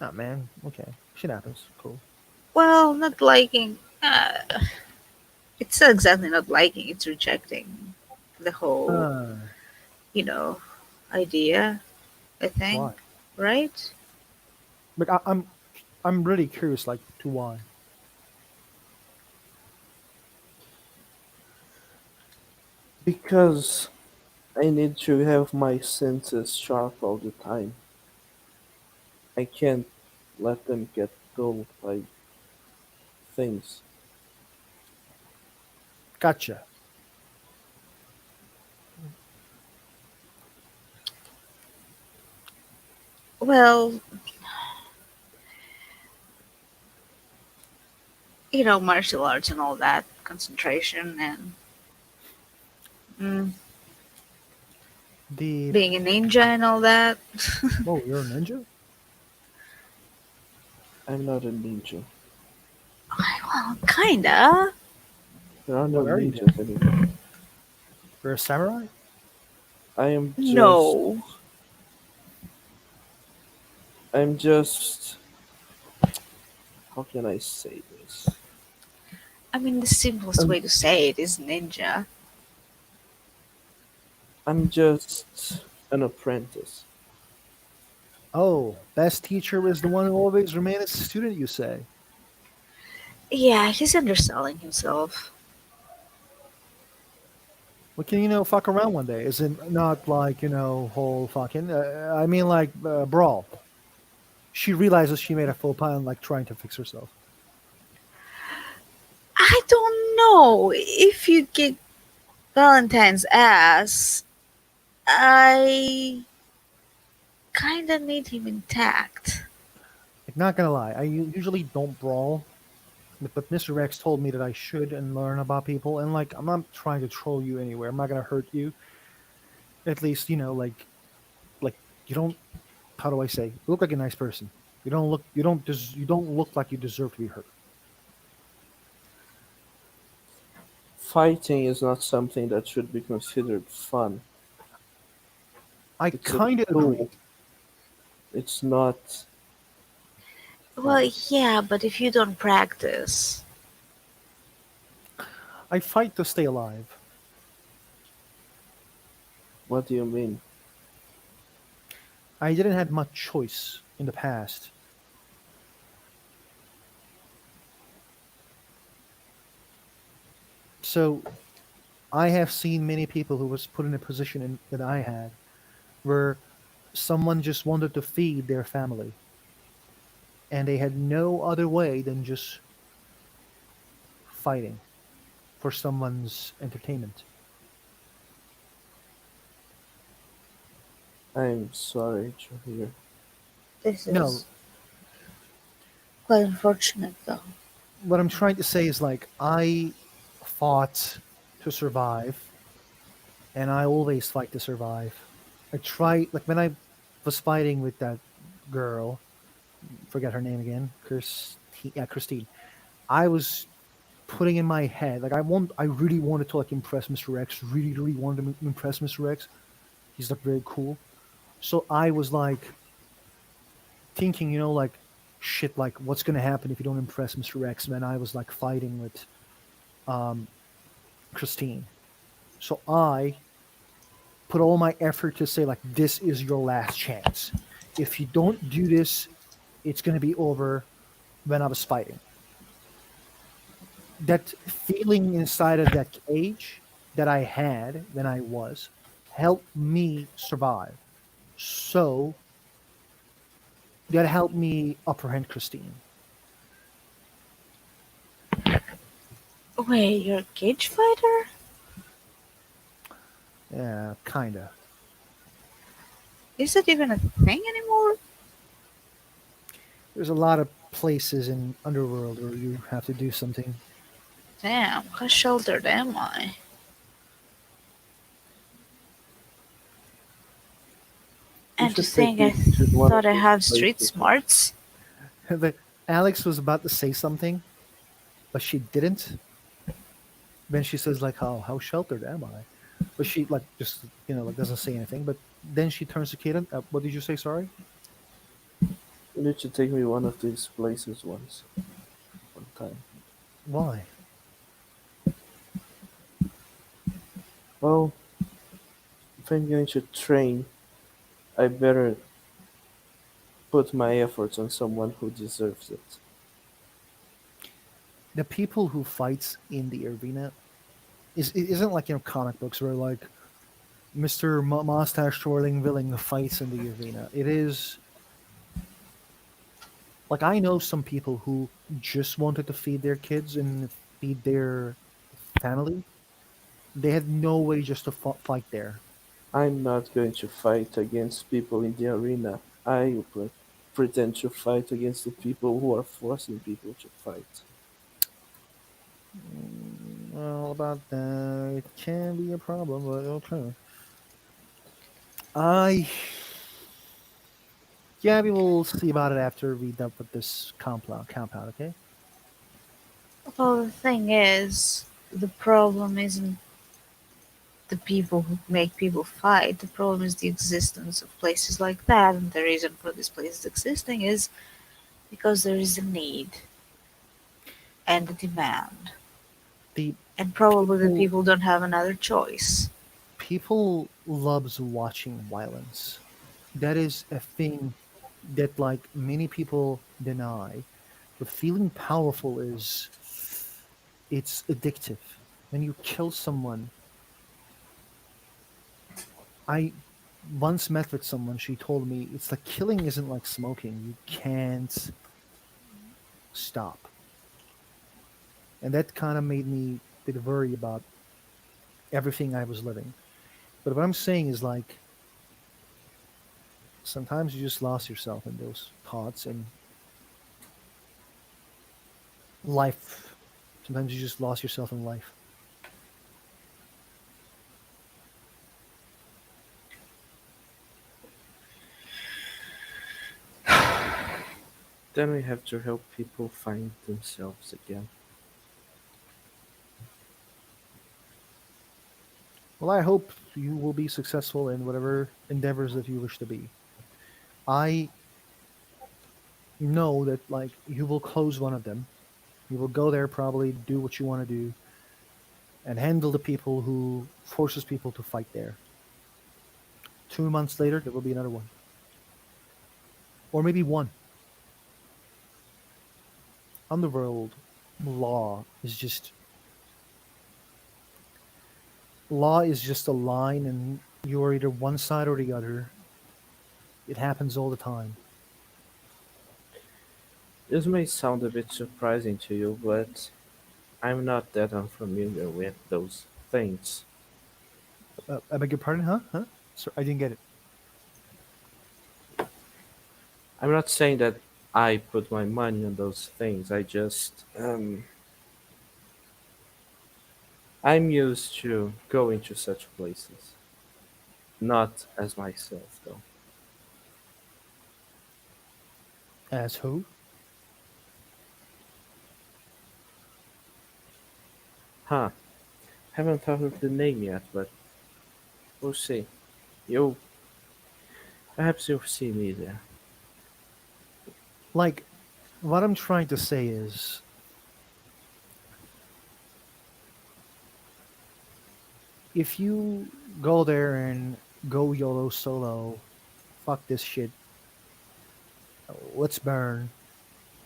Ah, man. Okay, shit happens. Cool. well, not liking. It's not exactly not liking. It's rejecting the whole, Uh, you know, idea. I think, why? right? But I'm really curious, like, to why. Because I need to have my senses sharp all the time. I can't let them get dulled by things. Gotcha. Well, martial arts and all that, concentration and mm, The being a ninja and all that. Oh, you're a ninja? I'm not a ninja. Well, kinda. There are no What are you ninjas then? anymore. You're a samurai? I am just. No. I'm just. How can I say this? I mean, the simplest I'm, way to say it is ninja. I'm just an apprentice. Oh, best teacher is the one who always remains a student, you say? Yeah, he's underselling himself. Well, can fuck around one day? Is it not like whole fucking? I mean, like brawl. She realizes she made a faux pas and like trying to fix herself. I don't know if you get Valentine's ass. I kinda need him intact. Like, not gonna lie, I usually don't brawl, but Mr. X told me that I should and learn about people. And like, I'm not trying to troll you anywhere. I'm not gonna hurt you. At least like you don't. How do I say? You look like a nice person. You don't look. You don't look like you deserve to be hurt. Fighting is not something that should be considered fun. I It's a kind of tool. agree. It's not Well, fun. yeah, but if you don't practice. I fight to stay alive. What do you mean? I didn't have much choice in the past. So I have seen many people who was put in a position that I had, where someone just wanted to feed their family, and they had no other way than just fighting. for someone's entertainment. I'm sorry to hear. This No, is quite unfortunate, though. what I'm trying to say is like I fought to survive, and I always fight to survive. I try like when I was fighting with that girl, forget her name again, Christine. Yeah, Christine. I was putting in my head like I really wanted to like impress Mr. X. Really, really wanted to impress Mr. X. He's like very cool. So I was like thinking, like shit, like what's gonna happen if you don't impress Mr. X? And then I was like fighting with um Christine. So I put all my effort to say like this is your last chance. If you don't do this, it's gonna be over. When I was fighting, that feeling inside of that cage that I had when I was helped me survive. So that helped me apprehend Christine. Wait, you're a cage fighter? Yeah, kinda. Is that even a thing anymore? There's a lot of places in Underworld where you have to do something. Damn, how sheltered am I? You And to should take think me I to one of thought I those have street places. smarts. But Alex was about to say something, but she didn't. Then she says like, "How sheltered am I?" But she like just like doesn't say anything. But then she turns to Kaden. What did you say? Sorry. You need to take me one of these places once, one time. Why? Well, if I'm going to train, I better put my efforts on someone who deserves it. The people who fights in the arena it isn't like comic books where like Mr. Mustache twirling villain fights in the arena. It is like I know some people who just wanted to feed their kids and feed their family. They had no way just to fight there. I'm not going to fight against people in the arena. I will pretend to fight against the people who are forcing people to fight. Well, about that, it can be a problem, but okay. I Yeah, we will see about it after we done with this compound. Okay. Well, the thing is, the problem isn't the people who make people fight. The problem is the existence of places like that, and the reason for these places existing is because there is a need and a demand, The and probably the people people don't have another choice. people loves watching violence. That is a thing that like many people deny. But feeling powerful is it's addictive. When you kill someone, I once met with someone, she told me it's like killing isn't like smoking. You can't stop. And that kind of made me a bit worried about everything I was living. But what I'm saying is like sometimes you just lost yourself in those thoughts and life. Sometimes you just lost yourself in life. Then we have to help people find themselves again. Well, I hope you will be successful in whatever endeavors that you wish to be. I know that like you will close one of them. You will go there, probably do what you want to do, and handle the people who forces people to fight there. 2 months later, there will be another one, or maybe one. Underworld law is just a line, and you're either one side or the other. It happens all the time. This may sound a bit surprising to you, but I'm not that unfamiliar with those things. I beg your pardon, huh? Huh? So I didn't get it. I'm not saying that I put my money on those things. I'm used to going to such places. Not as myself, though. As who? Huh. Haven't thought of the name yet, but we'll see. You'll perhaps you'll see me there. Like, what I'm trying to say is, if you go there and go YOLO solo, fuck this shit. Let's burn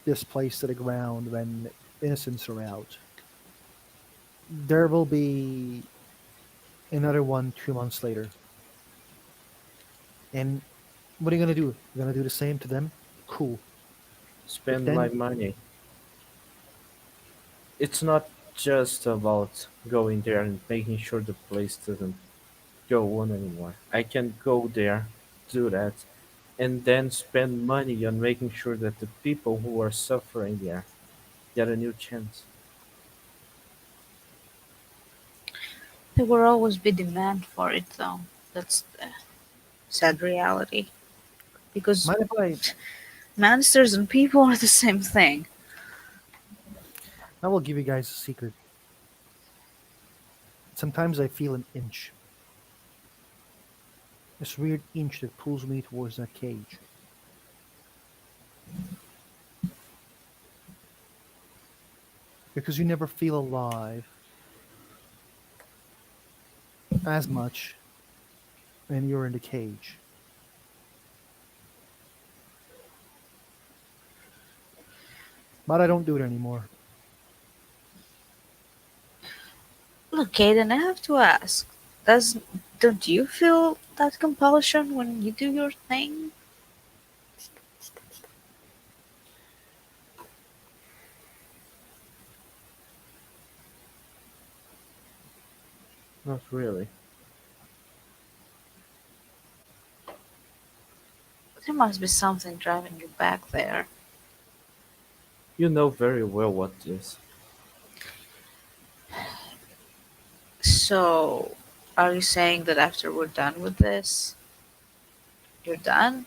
this place to the ground when innocents are out. There will be another one 2 months later. And what are you gonna do? You're gonna do the same to them? Cool. But Spend my then money. It's not just about going there and making sure the place doesn't go on anymore. I can go there, do that, and then spend money on making sure that the people who are suffering there get a new chance. There will always be demand for it, though. That's the sad reality. Because mind if monsters and people are the same thing. I will give you guys a secret. Sometimes I feel an inch. This weird inch that pulls me towards that cage. Because you never feel alive as much when you're in the cage. But I don't do it anymore. Look, Kaden, I have to ask. Does don't you feel that compulsion when you do your thing? Not really. There must be something driving you back there. You know very well what is. So, are you saying that after we're done with this, you're done?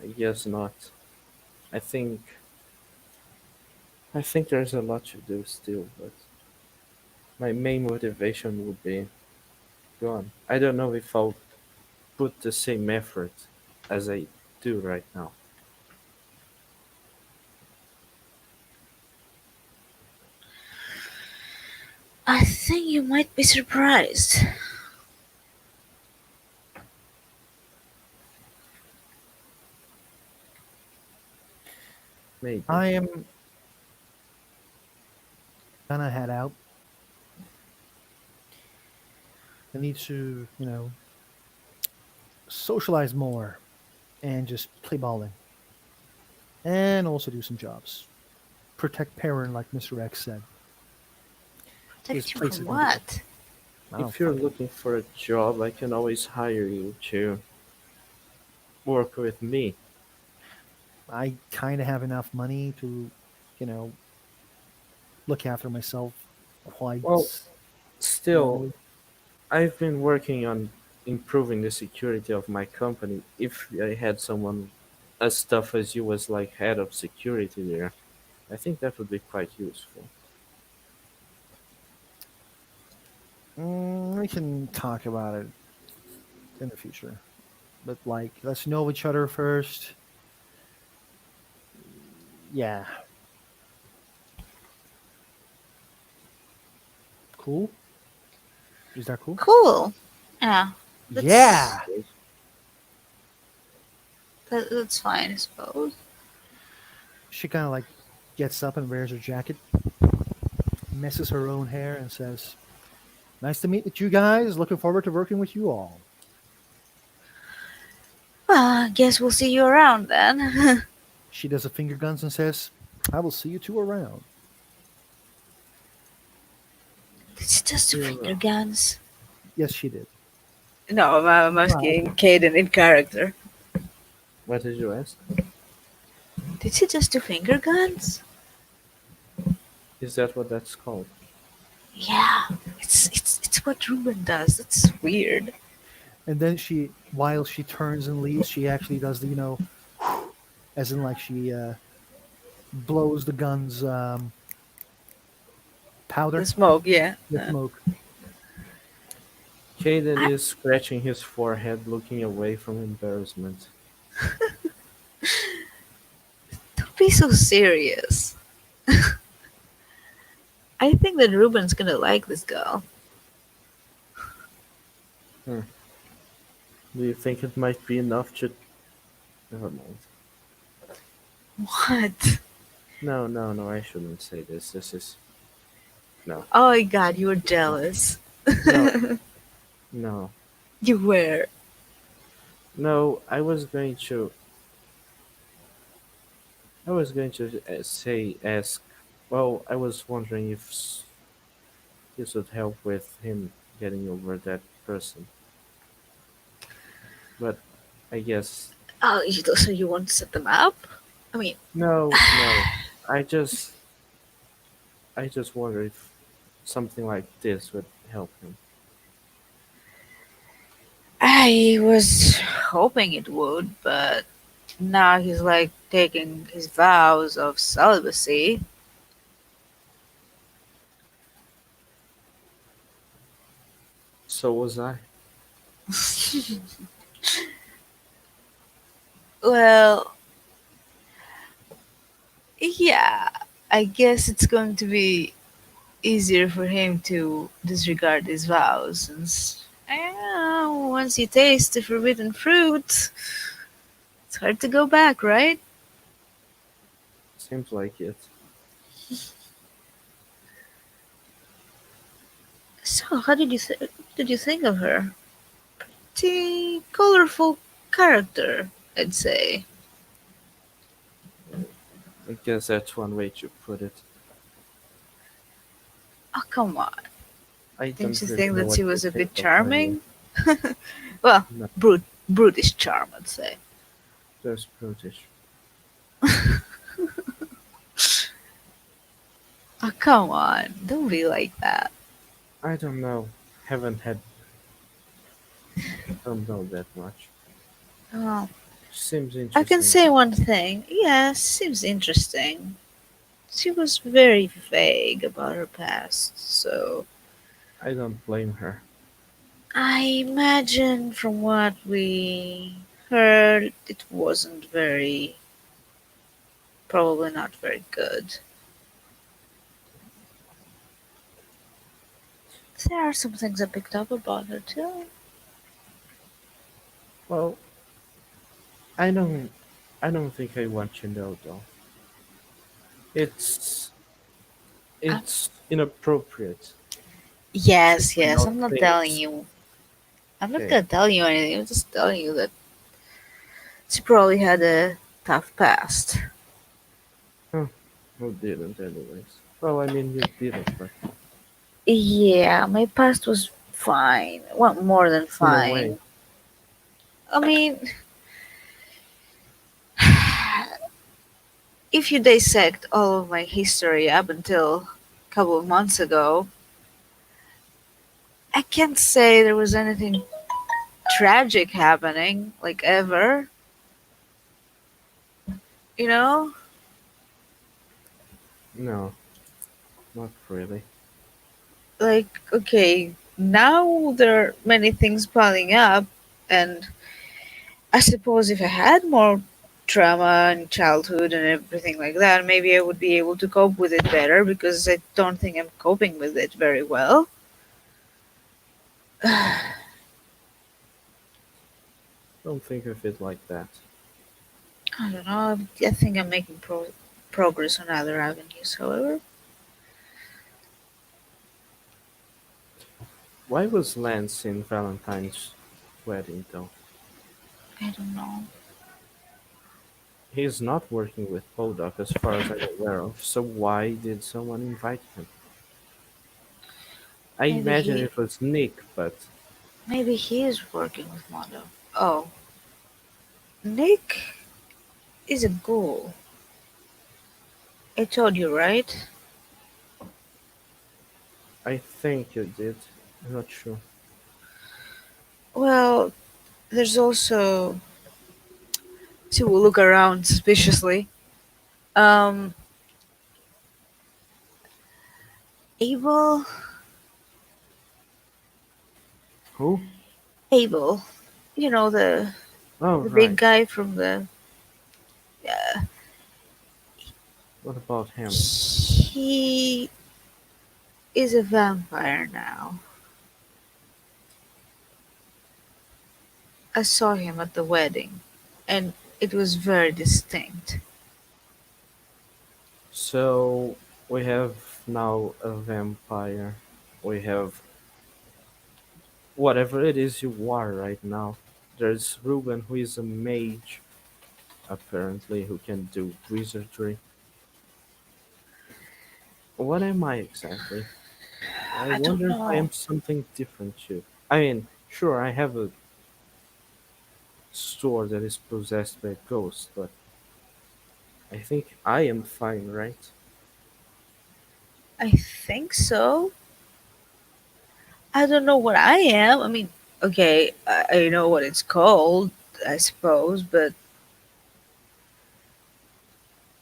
I guess not. I think I think there's a lot to do still, but my main motivation would be gone. I don't know if I'll put the same effort as I do right now. I think you might be surprised. Maybe. I am gonna head out. I need to, socialize more and just play bowling. And also do some jobs. Protect Perrin, like Mr. X said. This Protect you place from is gonna be. what? Oh, If you're fuck it. looking for a job, I can always hire you to work with me. I kind of have enough money to, you know, look after myself quite Well, still, normally. I've been working on improving the security of my company. If I had someone as tough as you as like head of security there, I think that would be quite useful. We can talk about it in the future. But, like, let's know each other first. Yeah. Cool? Is that cool? Cool. Yeah, that's Yeah! that's fine, I suppose. She kind of, like, gets up and wears her jacket, messes her own hair, and says, Nice to meet with you guys. Looking forward to working with you all. Well, I guess we'll see you around then. She does a finger guns and says, I will see you two around. It's just two You're finger wrong. guns. Yes, she did. No, I'm But asking Caden in character. What did you ask? Did she just do finger guns? Is that what that's called? Yeah, it's what Ruben does. That's weird. and then while she turns and leaves, she actually does the as in like she blows the gun's The powder, smoke, yeah. the smoke. Caden I, is scratching his forehead, looking away from embarrassment. don't be so serious. I think that Ruben's gonna like this girl. Hmm. Do you think it might be enough to? Never mind. What? No, no, no. I shouldn't say this. This is no, Oh my god, you were jealous. no, no, You were. no. I was going to say ask. Well, I was wondering if this would help with him getting over that person, but I guess Oh, so you want to set them up? I mean, no, no. I just, I just wonder if something like this would help him. I was hoping it would, but now he's like taking his vows of celibacy. So was I. Well, yeah, I guess it's going to be easier for him to disregard his vows since once you taste the forbidden fruit, it's hard to go back, right? Seems like it. So, how did you think of her? The colorful character, I'd say. I guess that's one way to put it. Oh, come on. I Didn't don't you really think know that what she to was a think bit of her yet. charming? Well, No, brutish charm, I'd say. just brutish. Oh, come on. Don't be like that. I don't know. Haven't had. Don't know that much. Oh, Seems I can interesting. say one thing. Yes, seems interesting. She was very vague about her past, so I don't blame her. I imagine from what we heard, it wasn't very, probably not very good. There are some things I picked up about her too. Well, I don't. I don't think I want to know though. It's Uh, it's inappropriate to yes, find yes, out I'm not telling things. you. I'm not Okay. gonna tell you anything. I'm just telling you that she probably had a tough past. Huh. Who didn't, anyways? Well, I mean, you didn't, but Yeah, my past was fine. Well, more than in a way, fine. I mean, if you dissect all of my history up until a couple of months ago, I can't say there was anything tragic happening, like ever. You know? no, not really. Like, okay, now there are many things piling up, and I suppose if I had more trauma in childhood and everything like that, maybe I would be able to cope with it better because I don't think I'm coping with it very well. I Don't think of it like that. don't know. I think I'm making progress on other avenues, however. Why was Lance in Valentine's wedding, though? I don't know. He's not working with Podok as far as I'm aware of, so why did someone invite him? I Maybe imagine he it was Nick, but maybe he is working with Mondo. Oh, Nick is a ghoul. I told you, right? I think you did. I'm not sure. Well, there's also to look around suspiciously. Um, Abel, Who? Abel, you know Oh, the big right. guy from the. Uh, What about him? he is a vampire now. I saw him at the wedding, and it was very distinct. So, we have now a vampire. We have whatever it is you are right now. There's Ruben, who is a mage, apparently, who can do wizardry. What am I exactly? I I don't wonder if I know. am something different too. I mean, sure, I have a store that is possessed by a ghost, but I think I am fine, right? I think so. I don't know what I am. I mean, okay, I know what it's called, I suppose, but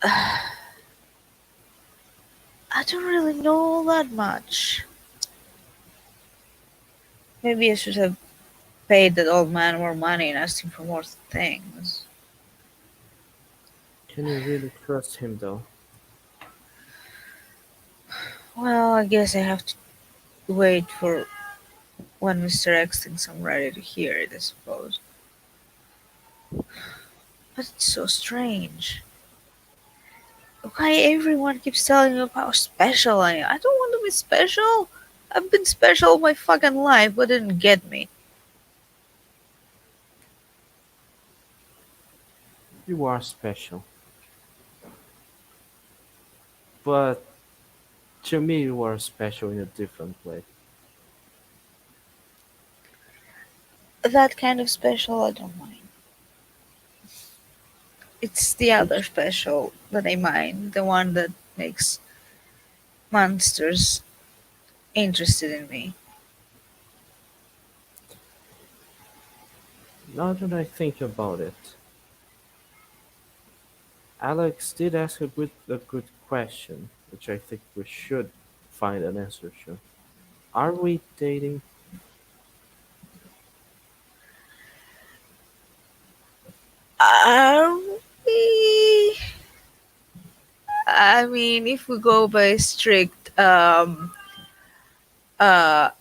I don't really know all that much. Maybe I should have paid that old man more money and asked him for more things. Can you really trust him though? Well, I guess I have to wait for when Mr. X thinks I'm ready to hear it, I suppose. But it's so strange. Why everyone keeps telling me how special I am? I don't want to be special. I've been special all my fucking life, but it didn't get me. You are special, but to me, you are special in a different way. That kind of special, I don't mind. It's the other Which, special that I mind, the one that makes monsters interested in me. now that I think about it, Alex did ask a good question, which I think we should find an answer to. Are we dating? Are we? I mean, if we go by strict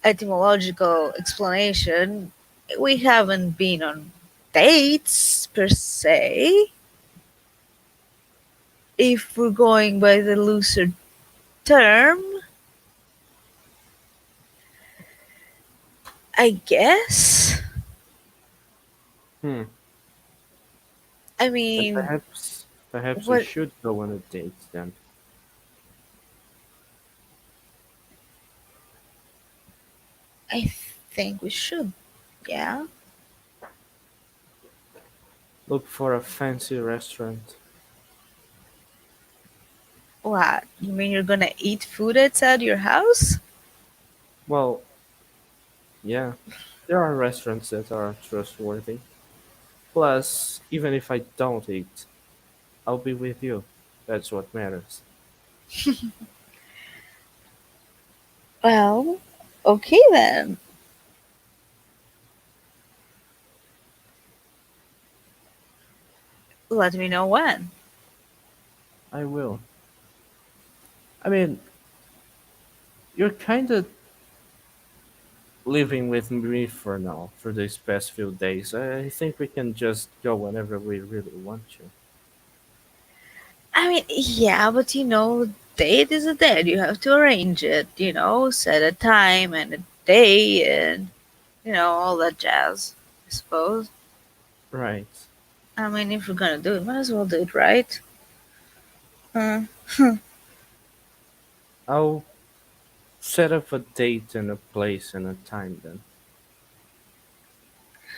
etymological explanation, we haven't been on dates per se. If we're going by the looser term, I guess. Hmm. I Then mean, perhaps we what should go on a date then. I think we should, yeah. Look for a fancy restaurant. What? You mean you're gonna eat food outside your house? Well, yeah, there are restaurants that are trustworthy. Plus, even if I don't eat, I'll be with you. That's what matters. Well, okay then. Let me know when. I will. I mean, you're kind of living with me for now, for these past few days. I think we can just go whenever we really want to. I mean, yeah, but date is a date. You have to arrange it, set a time and a day and, all that jazz, I suppose. Right. I mean, if we're gonna do it, might as well do it right. Uh, I'll set up a date and a place and a time then,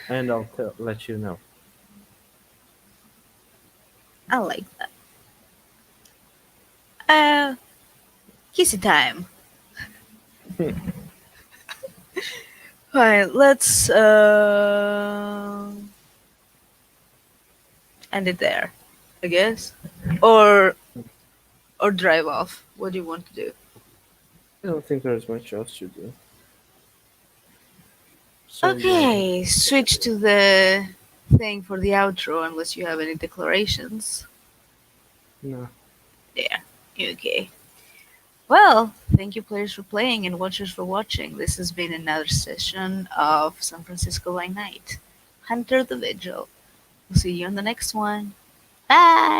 and let you know. I like that. Uh, kissy time. Alright, let's end it there, I guess. Or drive off. What do you want to do? I don't think there's much else to do. So yeah, Okay, switch to the thing for the outro unless you have any declarations. no, There. Okay. Well, thank you players for playing and watchers for watching. This has been another session of San Francisco by Night. Hunter the Vigil. We'll see you on the next one. Bye!